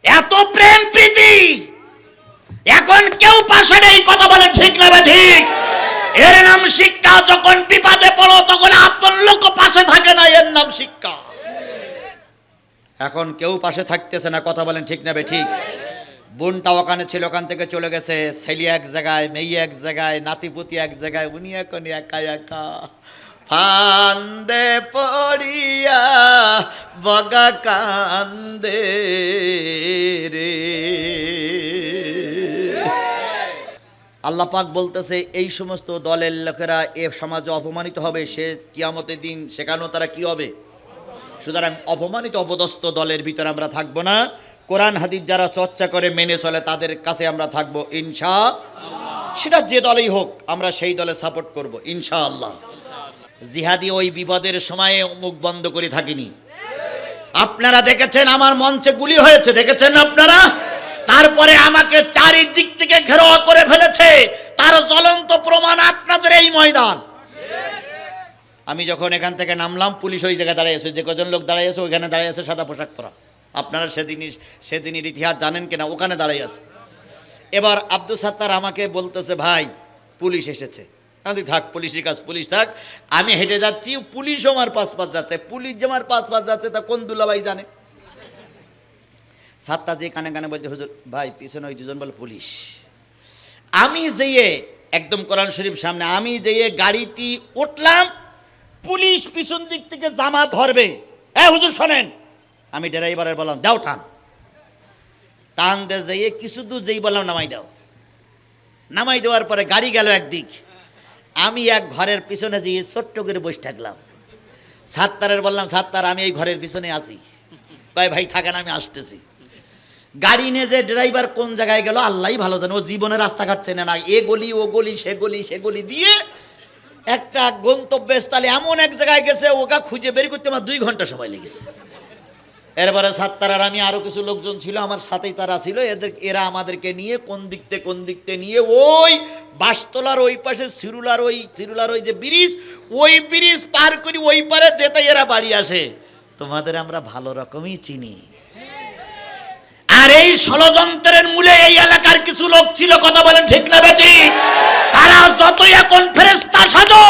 এত প্রেম প্রীতি, এখন কেউ পাশে নেই। কথা বলে ঠিক না ঠিক? এর নাম শিক্ষা। যখন বিপদে পড়ো তখন আপন লোক পাশে থাকে না, এর নাম শিক্ষা। এখন কেউ পাশে থাকতেছে না। কথা বলেন ঠিক না ঠিক? বোনটা ওখানে ছিল, ওখান থেকে চলে গেছে। ছেলে এক জায়গায়, মেয়ে এক জায়গায়, নাতিপুতি এক জায়গায়, উনি এখন একা একা ফান্দে পড়িয়া বগা কান্দে রে। আল্লাহ পাক বলতেছে এই সমস্ত দলের লোকেরা এ সমাজে অপমানিত হবে, সে কিয়ামতের দিন সেখানেও তারা কি হবে? সুতরাং অপমানিত অপদস্থ দলের ভিতরে আমরা থাকবো না। কোরআন হাদিস যারা চর্চা করে মেনে চলে তাদের কাছে আমরা থাকবো ইনশাআল্লাহ। সেটা যে দলেই হোক আমরা সেই দলে সাপোর্ট করব ইনশাআল্লাহ। জিহাদি ওই বিপদের সময়ে মুখ বন্ধ করে থাকিনি। আপনারা দেখেছেন আমার মঞ্চে গুলি হয়েছে, দেখেছেন আপনারা? তারপরে আমাকে চারিদিক থেকে ঘেরাও করে ফেলেছে। তার জ্বলন্ত প্রমাণ আপনাদের এই ময়দান। আমি যখন এখান থেকে নামলাম, পুলিশ ওই জায়গায় দাঁড়িয়েছে, যে কজন লোক দাঁড়িয়েছে ওইখানে দাঁড়িয়েছে সাদা পোশাক পরা। আপনারা সেদিনের ইতিহাস জানেন কিনা, ওখানে দাঁড়িয়ে আছে। এবার আব্দুল সাত্তার আমাকে বলতেছে ভাই পুলিশ এসেছে। আমি থাক, পুলিশের কাজ পুলিশ থাক, আমি হেঁটে যাচ্ছি, পুলিশও আমার পাশ যাচ্ছে। পুলিশ যে আমার পাশ যাচ্ছে তা কোন দুলাভাই জানে? সাত্তার যে কানে কানে বলছে হুজুর ভাই পিছনে ওই দুজন বলে পুলিশ। আমি যেয়ে একদম কোরআন শরীফ সামনে, আমি যেয়ে গাড়িটি উঠলাম, পুলিশ পিছন দিক থেকে জামা ধরবে। হ্যাঁ হুজুর শোনেন, আমি ড্রাইভারের বললাম দাও টান। টান দে যেয়ে কিছু দূর যেই বললাম নামাই দাও। নামাই দেওয়ার পরে গাড়ি গেল একদিক, আমি এক ঘরের পিছনে যেয়ে ছোট্ট করে বসে থাকলাম। সাত্তারের বললাম সাত্তার আমি এই ঘরের পিছনে আসি। কয় ভাই থাকেন আমি আসতেছি। গাড়ি নিয়ে যে ড্রাইভার কোন জায়গায় গেল আল্লাহই ভালো জানে, ও জীবনে রাস্তাঘাট চেনে না। এ গলি ও গলি সে গলি দিয়ে একটা গন্তব্যস্থলে এমন এক জায়গায় গেছে, ওকে খুঁজে বের করতে আমার 2 ঘন্টা সময় লেগেছে। এরপরে সাত্তার আর আমি আরো কিছু লোকজন ছিল আমার সাথেই, তারা ছিল। এরা আমাদেরকে নিয়ে কোন দিকতে নিয়ে ওই বাসতলার ওই পাশে সিরুলার ওই যে ব্রিজ, ওই ব্রিজ পার করি ওই পারে দেতে এরা বাড়ি আসে। তোমাদের আমরা ভালো রকমই চিনি। আর এই ষড়যন্ত্রের মূলে এই এলাকার কিছু লোক ছিল। কথা বলেন ঠিক না বেঠিক? তারা যতই এখন ফেরেশতা সাজো,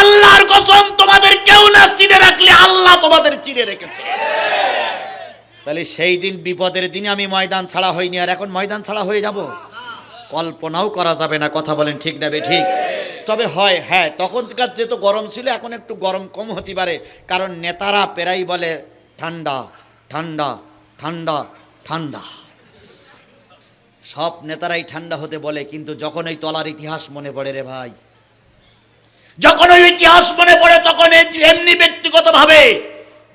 আল্লাহর কসম তোমাদের কেউ না চিনে রাখলে আল্লাহ তোমাদের চিনে রেখেছে। তাহলে সেই দিন বিপদের দিনে আমি ময়দান ছাড়া হইনি, আর এখন ময়দান ছাড়া হয়ে যাব কল্পনাও করা যাবে না। কথা বলেন ঠিক না বেঠিক? তবে হয় হ্যাঁ, তখনকার যেহেতু গরম ছিল, এখন একটু গরম কম হতে পারে, কারণ নেতারা প্রায় বলে ঠান্ডা ঠান্ডা ঠান্ডা ঠান্ডা। সব নেতারাই ঠান্ডা হতে বলে, কিন্তু যখন ওই তলার ইতিহাস মনে পড়ে রে ভাই, যখন ওই ইতিহাস মনে পড়ে তখন এমনি ব্যক্তিগতভাবে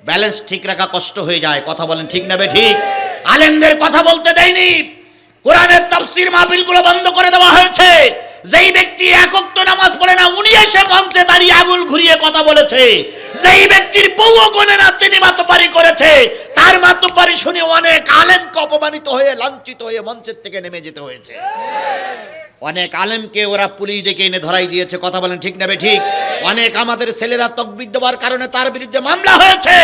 ব্যালেন্স ঠিক রাখা কষ্ট হয়ে যায়। কথা বলেন ঠিক না বেঠিক? আলেমদের কথা বলতে দেয়নি, কোরআনের তাফসীর মাহফিলগুলো বন্ধ করে দেওয়া হয়েছে। যেই ব্যক্তি এক ওয়াক্ত নামাজ পড়ে না উনি এসে মঞ্চে দাঁড়িয়ে আঙুল ঘুরিয়ে কথা বলেছে। যেই ব্যক্তির বউও গোনে না তিনি মাতব্বরি করেছে। তার মাতব্বরি শুনে অনেক আলেমকে অপমানিত হয়ে লাঞ্ছিত হয়ে মঞ্চের থেকে নেমে যেতে হয়েছে। অনেক আলেমকে ওরা পুলিশ ডেকে এনে ধরাই দিয়েছে। কথা বলেন ঠিক না বেঠিক? অনেক আমাদের ছেলেরা তাকবীর দেওয়ার কারণে তার বিরুদ্ধে মামলা হয়েছে।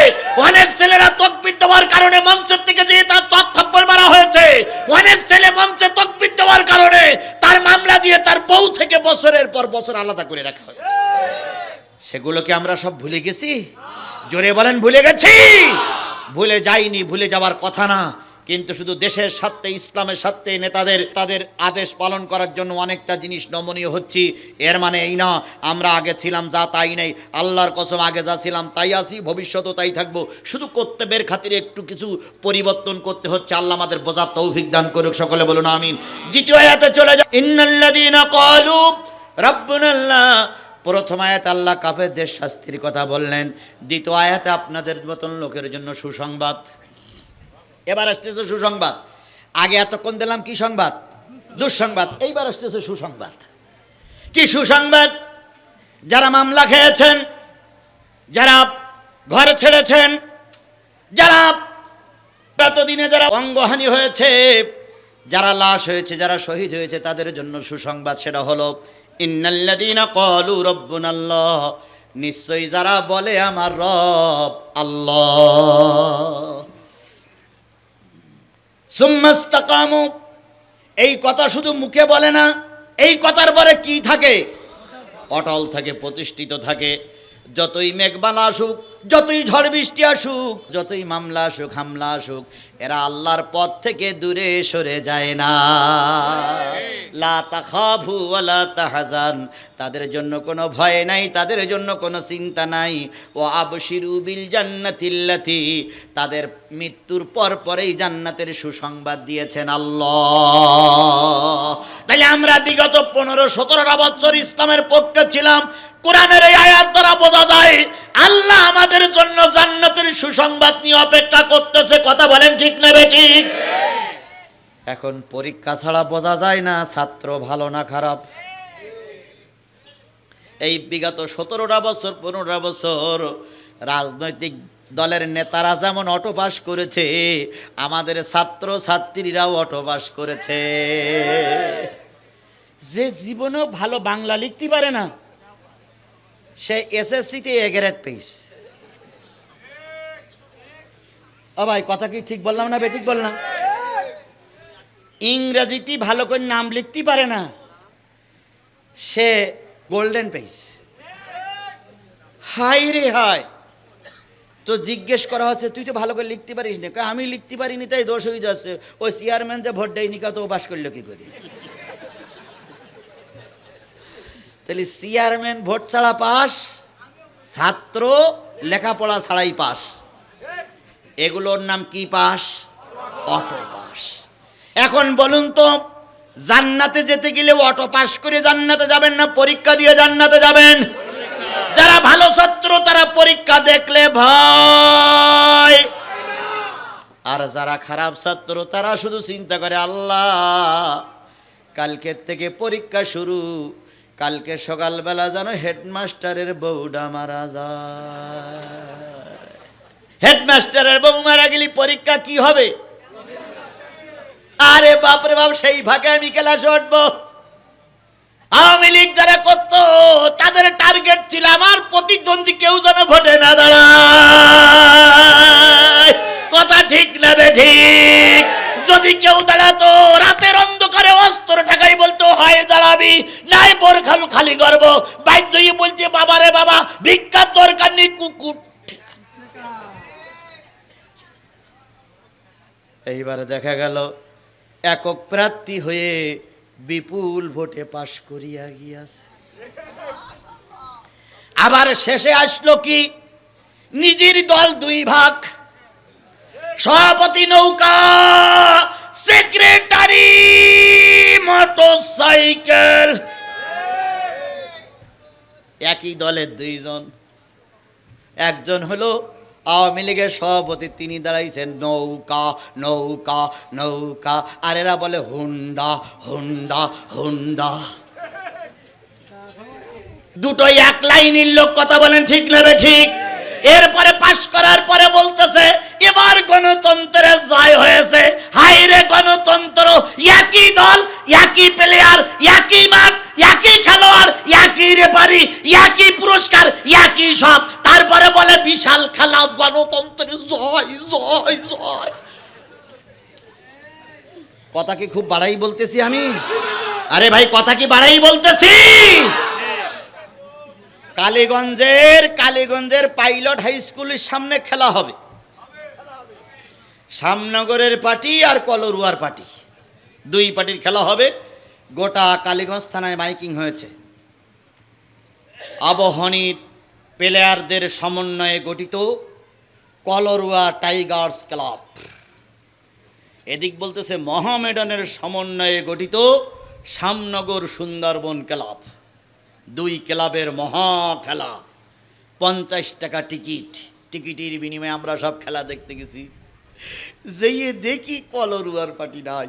অনেক ছেলেরা তাকবীর দেওয়ার কারণে মঞ্চের থেকে যেয়ে তার চট থাপ্পড় মারা হয়েছে। অনেক ছেলে মঞ্চে তাকবীর দেওয়ার কারণে তার মামলা দিয়ে তার বউ থেকে বছরের পর বছর আলাদা করে রাখা হয়েছে। সেগুলোকে আমরা সব ভুলে গেছি? জোরে বলেন, ভুলে গেছি? ভুলে যাইনি, ভুলে যাওয়ার কথা না, কিন্তু শুধু দেশের স্বার্থে, ইসলামের স্বার্থে নেতাদের তাদের আদেশ পালন করার জন্য অনেকটা জিনিস নমনীয় হচ্ছি। এর মানে এই না আমরা আগে ছিলাম যা তাই নেই। আল্লাহর কসম, আগে যা ছিলাম তাই আছি, ভবিষ্যতেও তাই থাকবো। শুধু কর্তব্যের খাতিরে একটু কিছু পরিবর্তন করতে হচ্ছে। আল্লাহ আমাদের বোঝার তৌফিক দান করুক, সকলে বলুন আমিন। দ্বিতীয় আয়াতে চলে যায়, ইন্নাল্লাযীনা ক্বালু রাব্বুনাল্লাহ। প্রথম আয়াত আল্লাহ কাফেরদের শাস্তির কথা বললেন, দ্বিতীয় আয়াতে আপনাদের মতন লোকের জন্য সুসংবাদ। এবার আসতেছে সুসংবাদ। আগে এতক্ষণ দিলাম কি সংবাদ? দুঃসংবাদ। এইবার আসতেছে সুসংবাদ। কি সুসংবাদ? যারা মামলা খেয়েছেন, যারা ঘর ছেড়েছেন, যারা এতদিনে যারা অঙ্গহানি হয়েছে, যারা লাশ হয়েছে, যারা শহীদ হয়েছে, তাদের জন্য সুসংবাদ। সেটা হলো ইন্নাল্লাযীনা ক্বালু রাব্বুনাল্লাহ, নিশ্চয়ই যারা বলে আমার রব আল্লাহ, সুম্মাস্তাকামু, এই কথা শুধু মুখে বলে না, এই কথার পরে কি থাকে? অটল থাকে, প্রতিষ্ঠিত থাকে। যতই মেঘবালা আসুক, যতই ঝড় বৃষ্টি আসুক, যতই মামলা আসুক, হামলা আসুক, এরা আল্লাহর পথ থেকে দূরে সরে যায় না। লা তাখাফু ওয়া লা তাহজান, তাদের জন্য কোনো ভয় নাই, তাদের জন্য কোনো চিন্তা নাই। ও আবশিরু বিল জান্নাতিল্লাতি, তাদের মৃত্যুর পর পরেই জান্নাতের সুসংবাদ দিয়েছেন আল্লাহ। তাহলে আমরা বিগত 15-17টা বছর ইসলামের পক্ষে ছিলাম। কোরআনের এই আয়াত দ্বারা বোঝা যায় আল্লাহ আমাদের জন্য জান্নাতের সুসংবাদ নিয়ে অপেক্ষা করতেছে। কথা বলেন ঠিক না বেঠিক? এখন পরীক্ষা ছাড়া বোঝা যায় না ছাত্র ভালো না খারাপ। এই বিগত 17টা বছর 15টা বছর রাজনৈতিক দলের নেতারা যেমন অটো পাস করেছে, আমাদের ছাত্র ছাত্রীরাও অটো পাস করেছে। যে জীবনেও ভালো বাংলা লিখতে পারে না, সে এসএসসিতে এ গ্রেড পেয়েছে। ও ভাই, কথা কি ঠিক বললাম না বেঠিক বললাম? ইংরেজিতে ভালো করে নাম লিখতে পারে না, সে গোল্ডেন পেয়েছে। হাই রে হাই, তো জিজ্ঞেস করা হচ্ছে তুই তো ভালো করে লিখতে পারিস না। আমি লিখতে পারিনি তাই দোষ হয়ে যাচ্ছে। ওই চেয়ারম্যান যে ভোট দেয়নি, তো ও পাস করলো কি করে? তাহলে চেয়ারম্যান ভোট ছাড়া পাস, ছাত্র লেখাপড়া ছাড়াই পাস। এগুলোর নাম কি পাস? Auto pass. এখন বলুন তো, জান্নাতে যেতে গেলে অটো পাস করে জান্নাতে যাবেন না পরীক্ষা দিয়ে জান্নাতে যাবেন? যারা ভালো ছাত্র তারা পরীক্ষা দেখলে ভয়, আর যারা খারাপ ছাত্র তারা শুধু চিন্তা করে আল্লাহ কালকের থেকে পরীক্ষা শুরু, কালকে সকালবেলা যেন হেডমাস্টারের বউটা মারা যায়। হেডমাস্টারের বউ মারা গেলে পরীক্ষা কি হবে? আরে বাপরে বাপ, সেই ফাঁকে আমি ক্লাসে উঠবো। আওয়ামী লীগ যারা করত তাদের টার্গেট ছিল আমার প্রতিদ্বন্দ্বী কেউ যেন ভোটে না দাঁড়ায়। কথা ঠিক না বেঠিক? যদি কেউ দাঁড়াতো রাতের অন্ধকারে অস্ত্র ঠাকাই বলতো হয় দাঁড়াবি, নাই বোরখাল খালি গর্ব, বাধ্য হয়ে বলতে বাবা রে বাবা ভিক্ষার দরকার নেই, কুকুর। এইবারে দেখা গেল একক প্রার্থী হয়ে বিপুল ভোটে পাশ করিয়া গিয়াছে। আবার শেষে আসলো কি? নিজের দল দুই ভাগ, সভাপতি নৌকা, সেক্রেটারি মোটরসাইকেল। একই দলের দুইজন। একজন হলো আওয়ামী লীগের সভাপতি, তিনি দাঁড়াইছেন নৌকা নৌকা নৌকা, আর এরা বলে হুন্ডা হুন্ডা হুন্ডা। দুটোই এক লাইনের লোক। কথা বলেন ঠিক না ঠিক? এরপরে পাশ করার পরে বলতেছে এবার গণতন্ত্রের জয় হয়েছে। হাই রে গণতন্ত্র, একই দল, একই প্লেয়ার, একই মাঠ, একই খেলোয়াড়, একই রেফারি, একই পুরস্কার, একই সব। তারপরে বলে বিশাল খেলা, গণতন্ত্রের জয় জয় জয়। কথা কি খুব বাড়াই বলতেছি আমি? আরে ভাই কথা কি বাড়াই বলতেছি। কালীগঞ্জের পাইলট হাই স্কুলের সামনে খেলা হবে। শ্যামনগরের পার্টি আর কলরুয়ার পার্টি, দুই পার্টির খেলা হবে। গোটা কালীগঞ্জ থানায় মাইকিং হয়েছে। আবাহনীর প্লেয়ারদের সমন্বয়ে গঠিত কলরুয়া টাইগার্স ক্লাব, এদিক বলতেছে মোহামেডানের সমন্বয়ে গঠিত শ্যামনগর সুন্দরবন ক্লাব। দুই ক্লাবের মহা খেলা। 50 টাকা টিকিট। টিকিটের বিনিময়ে আমরা সব খেলা দেখতে গেছি। যেয়ে দেখি কলরুয়ার পার্টি নাই।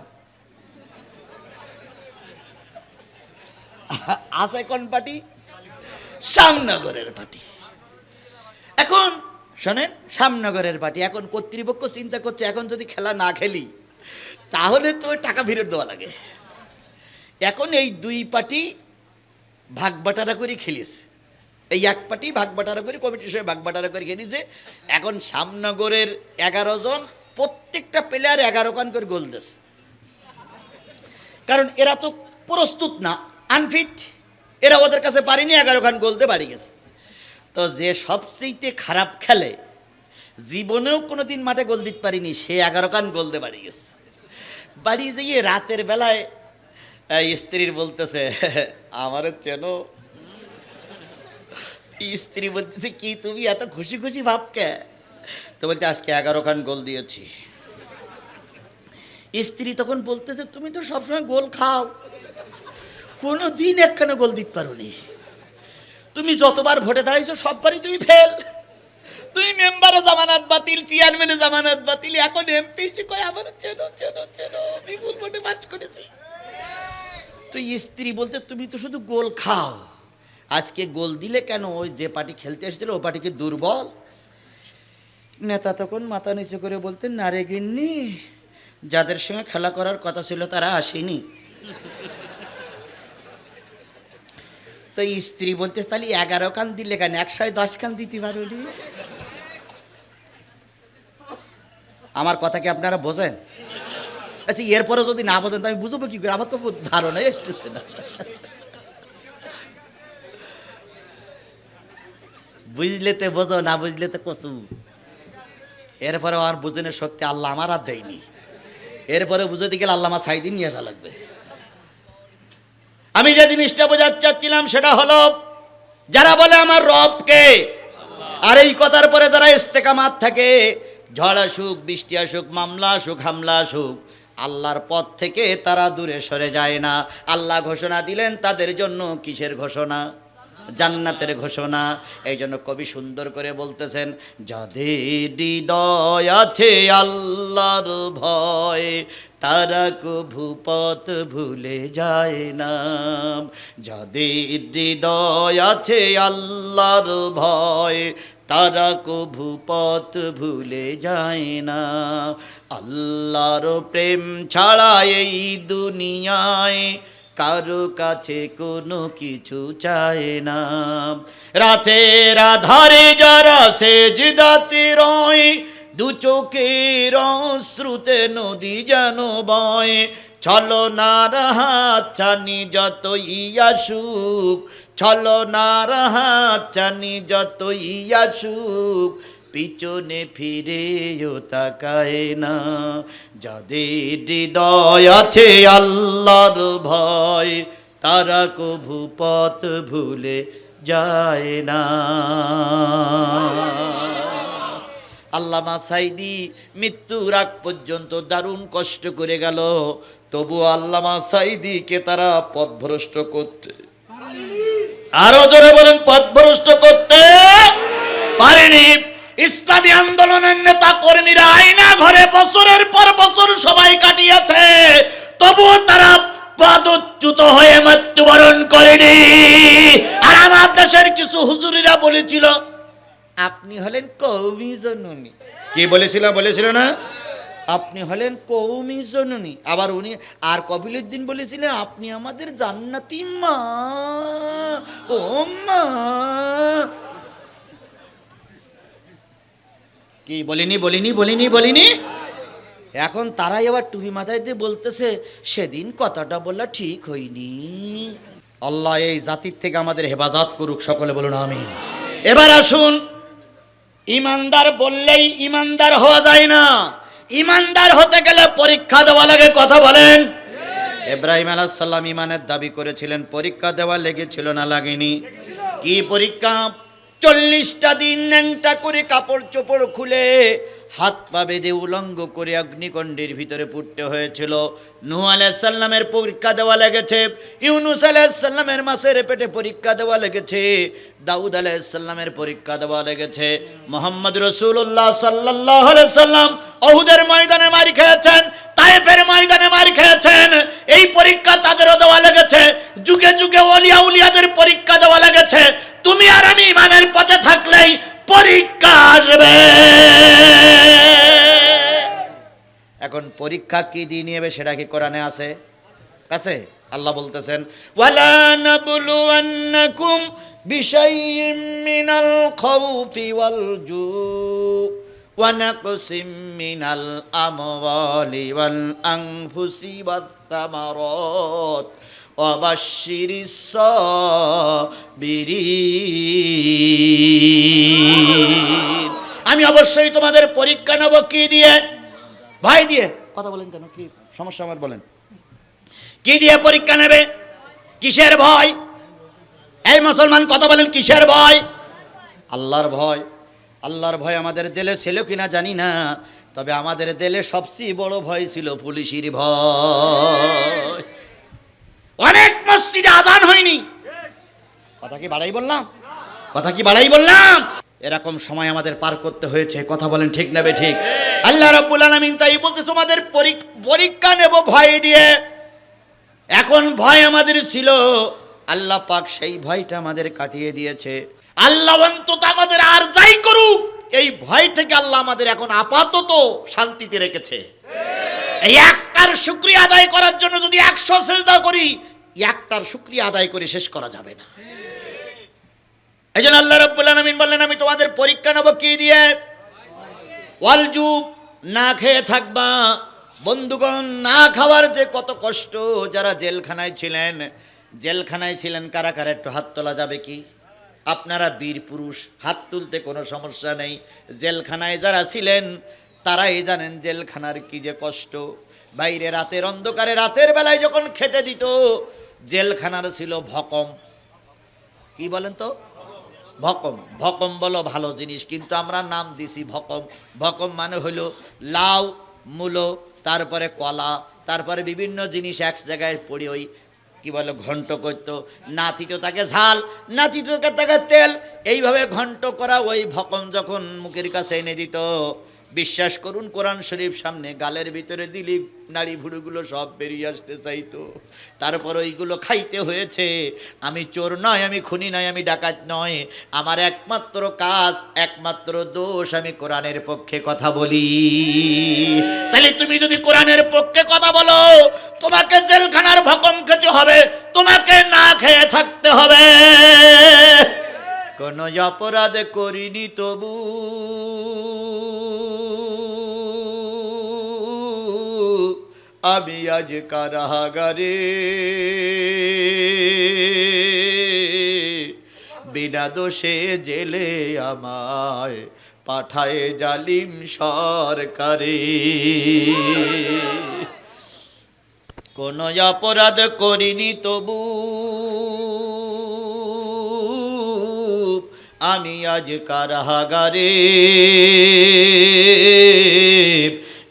আছে কোন পার্টি? শ্যামনগরের পার্টি। এখন শোনেন, শ্যামনগরের পার্টি। এখন কর্তৃপক্ষ চিন্তা করছে, এখন যদি খেলা না খেলি তাহলে তো টাকা ফেরত দেওয়া লাগে। এখন এই দুই পার্টি ভাগ বাটারা করে খেলেছে। এই এক পার্টি ভাগ বাটারা করে, কমিটির সঙ্গে ভাগ বাটারা করে খেলেছে। এখন শ্যামনগরের 11 জন, প্রত্যেকটা প্লেয়ার 11 রান করে গোল দিয়েছে। কারণ এরা তো প্রস্তুত না, আনফিট। এরা ওদের কাছে পারেনি, 11 রান গোল দিয়ে বাড়ি গেছে। তো যে সবচেয়ে খারাপ খেলে, জীবনেও কোনোদিন মাঠে গোল দিতে পারিনি, সে 11 রান গোল দিয়ে বাড়ি গেছে। বাড়ি যেয়ে রাতের বেলায় স্ত্রীর বলতেছে, আমারও চেনো। স্ত্রী বলতেছে, কি তুমি এত খুশি খুশি ভাবকে? তো বলতে, আজকে 11 রান গোল দিয়েছি। স্ত্রী তখন বলতেছে, তুমি তো সবসময় গোল খাও, কোনো দিন একখানে গোল দিতে পারোনি। তুমি যতবার ভোটে দাঁড়াইছো সববারই তুমি ফেল। তুমি মেম্বারে জামানত বাতিল, চেয়ারম্যানে জামানত বাতিল, এখন এমপি কয় আমার চেনো চেনো চেনো, বিপুল ভোটে পাস করেছি। তো স্ত্রী বলতে, তুমি তো শুধু গোল খাও, আজকে গোল দিলে কেন? ওই যে পার্টি খেলতে এসেছিল ও পার্টিকে দুর্বল। নেতা তখন মাথা নিচু করে বলতেন, না রে গিন্নি, যাদের সঙ্গে খেলা করার কথা ছিল তারা আসেনি। তো স্ত্রী বলতে, তাহলে 11 রান দিলে কেন? 110 রান দিতে পারোনি। আমার কথা কি আপনারা বোঝেন? আচ্ছা, এরপরে যদি না বোঝেন তো আমি বুঝবো কি করে? আমার তো ধারণা এসতেছে না। বুঝলে তো বোঝো, না বুঝলে তো কচু। এরপরে আর বুঝনের শক্তি আল্লাহ আমার আর দেয়নি। এরপরে বুঝতে গেলে আল্লাহ আমার সাইদিন নিয়ে আসা লাগবে। আমি যে জিনিসটা বোঝাতে চাচ্ছিলাম সেটা হলো, যারা বলে আমার রবকে, আর এই কথার পরে যারা ইস্তেকামাত থাকে, ঝড় আসুক, বৃষ্টি আসুক, মামলা আসুক, হামলা আসুক, আল্লাহর পথ থেকে তারা দূরে সরে যায় না। আল্লাহ ঘোষণা দিলেন তাদের জন্য কিসের ঘোষণা? জান্নাতের ঘোষণা। এই জন্য কবি সুন্দর করে বলতেছেন, যাদের হৃদয় আছে আল্লাহর ভয়, তারা কভু পথ ভুলে যায় না। যাদের হৃদয় আছে আল্লাহর ভয়, তারা কভু পথ ভুলে যায় না। আল্লাহর প্রেম ছাড়া এই দুনিয়ায় কারো কাছে কোনো কিছু চায় না। রাতের আধারে যারা সেজদাতে রয়, দু চোখের অশ্রুতে নদী যেন বয়। ছলনার হাত ছানি যতই আসুক, ছলনার হাত ছানি যতই আসুক, পিছনে ফিরেও তাকায় না। যাদের হৃদয় আছে আল্লাহর ভয়, তারা কভু পথ ভুলে যায় না। আল্লামা সাইদি মৃত্যুর আগ পর্যন্ত দারুণ কষ্ট করে গেল, তবু আল্লামা সাইদিকে তারা পথভ্রষ্ট করতে, আরো জোরে বলেন, পথভ্রষ্ট করতে পারেনি। ইসলামী আন্দোলনের নেতা কর্মীরা আয়না ঘরে বছরের পর বছর সবাই কাটিয়েছে, তবুও তারা পদচ্যুত হয়ে মৃত্যুবরণ করেনি। আর আমার দেশের কিছু হুজুরিরা বলেছিল, আপনি হলেন কওমি জননী। কি বলেছিল না? আপনি হলেন কওমি জননী। আবার উনি আর কবিলউদ্দিন বলেছিলেন, আপনি আমাদের জান্নাতি মা। ও মা, কি বলিনি? এখন তারাই আবার টুপি মাথায় দিয়ে বলতেছে সেদিন কথাটা বললা ঠিক হয়নি। আল্লাহ এই জাতির থেকে আমাদের হেফাজত করুক, সকলে বলুন আমিন। এবার আসুন, ইমানদার বললেই ইমানদার হওয়া যায় না, ইমানদার হতে গেলে পরীক্ষা দেওয়া লাগে, কথা বলেন। ইব্রাহিম আলাইহিস সালাম ইমানের দাবি করেছিলেন, পরীক্ষা দেওয়া লেগেছিল না লাগেনি? কি পরীক্ষা? 40টা দিন ন্যাংটা করে কাপড় চোপড় খুলে হাত পা বেঁধে উলঙ্গ করে অগ্নিকুণ্ডের ভিতরে পুড়তে হয়েছিল। নূহ আলাইহিস সালামের পরীক্ষা দেওয়া লেগেছে, ইউনূস আলাইহিস সালামের মাছের পেটে পরীক্ষা দেওয়া লেগেছে, দাউদ আলাইহিস সালামের পরীক্ষা দেওয়া লেগেছে, মুহাম্মদ রাসূলুল্লাহ সাল্লাল্লাহু আলাইহি সাল্লাম উহুদের ময়দানে মার খেয়েছেন, তায়েফের ময়দানে মার খেয়েছেন, এই পরীক্ষা তাদেরও দেওয়া লেগেছে। যুগে যুগে ওলিয়া উলিয়াদের পরীক্ষা দেওয়া লেগেছে। তুমি আর আমি ইমানের পথে থাকলেই পরীক্ষা আসবে। এখন পরীক্ষা কি দিয়ে নিবে সেটা কি কোরআনে আছে? আছে। আল্লাহ বলতেছেন ওয়ালা নাবলুওয়ান্নাকুম বিশাইইম মিনাল খাউফি ওয়াল জু ওয়া নাকসিম মিনাল আমওয়ালি ওয়াল আনফুসি ওয়াত সামারাত ওয়া বাশশিরিস সাবিরিন। আমি অবশ্যই তোমাদের পরীক্ষা নেব কি দিয়ে? ভয় দিয়ে। কথা বলেন কেন, কি সমস্যা আমার বলেন? কি দিয়ে পরীক্ষা নেবে? কিসের ভয়? এই মুসলমান কথা বলেন, কিসের ভয়? আল্লাহর ভয়। আল্লাহর ভয় আমাদের দিলে ছিল কিনা জানি না, তবে আমাদের দিলে সবচেয়ে বড় ভয় ছিল পুলিশের ভয়। অনেক মসজিদে আজান হয়নি। কথা কি বাড়াই বললাম? কথা কি বাড়াই বললাম? এরকম সময় আমাদের পার করতে হয়েছে, কথা বলেন ঠিক নেবে ঠিক। আল্লাহ রাব্বুল আলামিন তাই বলতে তোমাদের পরীক্ষা নেব ভয় দিয়ে। এখন ভয় আমাদের ছিল, আল্লাহ পাক সেই ভয়টা আমাদের কাটিয়ে দিয়েছে। আল্লাহ অন্তত আমাদের আর যাই করুক, এই ভয় থেকে আল্লাহ আমাদের এখন আপাতত শান্তিতে রেখেছে। এই একটার শুকরিয়া আদায় করার জন্য যদি 100 সিজদা করি, একটার শুকরিয়া আদায় করে শেষ করা যাবে না। এই জন্য আল্লাহ রাব্বুল আলামিন বললেন আমি তোমাদের পরীক্ষা নেব কি দিয়ে? ওয়ালজুব, না খেয়ে থাকবা। বন্ধুগণ, না খাওয়ার যে কত কষ্ট। যারা জেলখানায় ছিলেন, জেলখানায় ছিলেন কারা কারা একটু হাত তোলা যাবে কি? আপনারা বীর পুরুষ, হাত তুলতে কোনো সমস্যা নেই। জেলখানায় যারা ছিলেন তারাই জানেন জেলখানার কি যে কষ্ট। বাইরে রাতের অন্ধকারে রাতের বেলায় যখন খেতে দিত, জেলখানার ছিল ভকম। কি বলেন তো? ভকম। ভকম বলো ভালো জিনিস, কিন্তু আমরা নাম দিছি ভকম। ভকম মানে হলো লাউ, মূলো, তারপরে কলা, তারপরে বিভিন্ন জিনিস এক জায়গায় পড়ে ওই কি বলে ঘন্ট করতো। নাতিতো তাকে ঝাল, নাতিতো তাকে তেল, এইভাবে ঘন্ট করা ওই ভকম যখন মুখের কাছে এনে দিত, বিশ্বাস করুন কোরআন শরীফ সামনে গালের ভিতরে দিলি নাড়ি ভুড়িগুলো সব বেরিয়ে আসতে চাইতো। তারপর ওইগুলো খাইতে হয়েছে। আমি চোর নয়, আমি খুনি নয়, আমি ডাকাত নয়। আমার একমাত্র কাজ, একমাত্র দোষ, আমি কোরআনের পক্ষে কথা বলি। তাহলে তুমি যদি কোরআনের পক্ষে কথা বলো, তোমাকে জেলখানার ভকম খেতে হবে, তোমাকে না খেয়ে থাকতে হবে। কোন অপরাধ করিনি তবু আমি আজ কারাগারে, বিনা দোষে জেলে আমায় পাঠায় জালিম সরকারে। কোন অপরাধ করিনি তবু আমি আজ কারাগারে,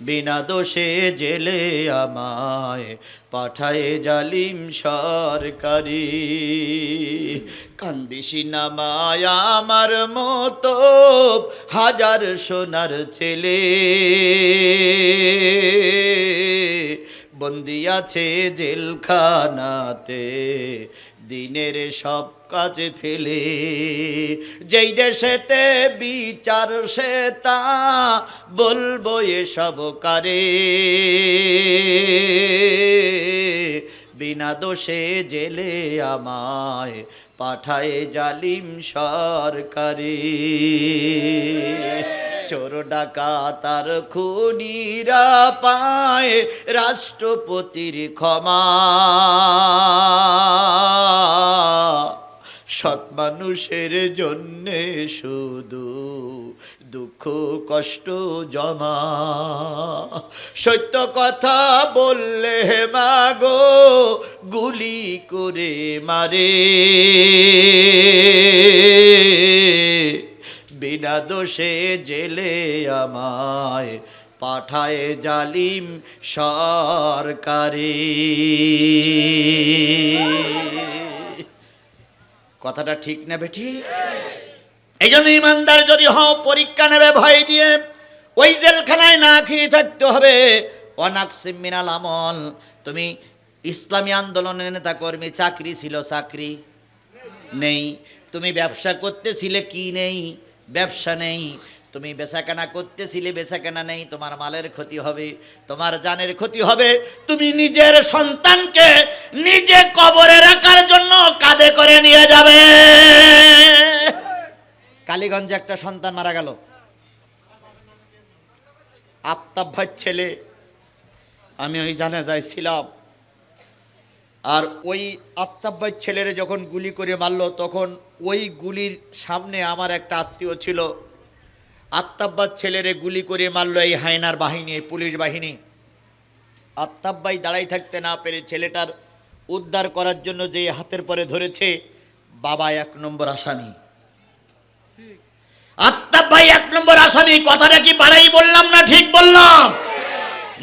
বিনা দোষে জেলে আমায় পাঠায় জালিম সরকারি। কান্দিসি নামায় আমার মতো হাজার সোনার ছেলে, বন্দি আছে জেলখানাতে দিনের সব কাজ ফেলে। যেই দেশেতে বিচার সে তা বলবো এসব কারে, বিনা দোষে জেলে আমায় পাঠায় জালিম সরকারি। চোর ডাকাত আর খুনিরা পায় রাষ্ট্রপতির ক্ষমা, সৎ মানুষের জন্যে শুধু দুঃখ কষ্ট জমা, সত্য কথা বললে মাগো গুলি করে মারে, বিনা দোষে জেলে আমায় পাঠায় জালিম সরকারে। কথাটা ঠিক না বেঠি? এই জন্য ইমানদার যদি হও, পরীক্ষা নেবে ভয় দিয়ে, ওই জেলখানায় না খেয়ে থাকতে হবে। অনাকসিম মিনাল আমল। তুমি ইসলামী আন্দোলনের নেতা কর্মী, চাকরি ছিল, চাকরি নেই। তুমি ব্যবসা করতেছিলে, কি নেই? ব্যবসা নেই। তুমি বেচাকেনা করতেছিলে, বেচাকেনা নেই। তোমার মালের ক্ষতি হবে, তোমার জানের ক্ষতি হবে। তুমি নিজের সন্তানকে নিজে কবরে রাখার জন্য কাঁধে করে নিয়ে যাবে। কালীগঞ্জে একটা সন্তান মারা গেল, আফতাব ভাই ছেলে। আমি ওই জানাজায় ছিলাম। আর ওই আফতাব ভাই ছেলেরে যখন গুলি করে মারলো, তখন ওই গুলির সামনে আমার একটা আত্মীয় ছিল। আফতাব ভাই ছেলেরে গুলি করে মারলো এই হায়নার বাহিনী, পুলিশ বাহিনী। আফতাব ভাই দাঁড়াই থাকতে না পেরে ছেলেটার উদ্ধার করার জন্য যে হাতের পরে ধরেছে, বাবা 1 নম্বর আসামি। আফতাব ভাই 1 নম্বর আসামি। কথাটা কি বাড়াই বললাম না ঠিক বললাম?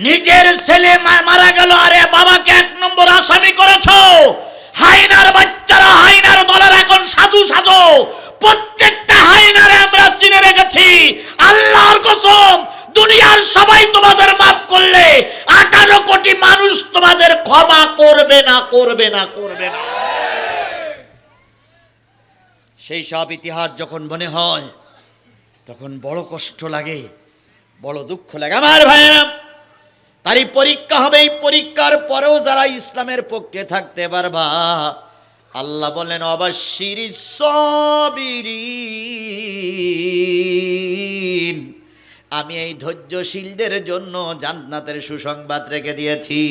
নিজের ছেলে মারা গেল, আরে বাবাকে 1 নম্বর আসামি করেছো। হায়নার বাচ্চারা, হায়নার দলের এখন সাধু সাজো। প্রত্যেকটা হায়নারে আমরা চিনে রেখেছি। আল্লাহর কসম, দুনিয়ার সবাই তোমাদের মাফ করলে 18 কোটি মানুষ তোমাদের ক্ষমা করবে না, করবে না, করবে না। সেই সব ইতিহাস যখন মনে হয়, তখন বড় কষ্ট লাগে, বড় দুঃখ লাগে। আমার ভাইয়েরা, তারই পরীক্ষা হবে। এই পরীক্ষার পরেও যারা ইসলামের পক্ষে থাকতে পারবা, আল্লাহ বলেন অবাশশিরিস সাবিরিন, আমি এই ধৈর্যশীলদের জন্য জান্নাতের সুসংবাদ রেখে দিয়েছি।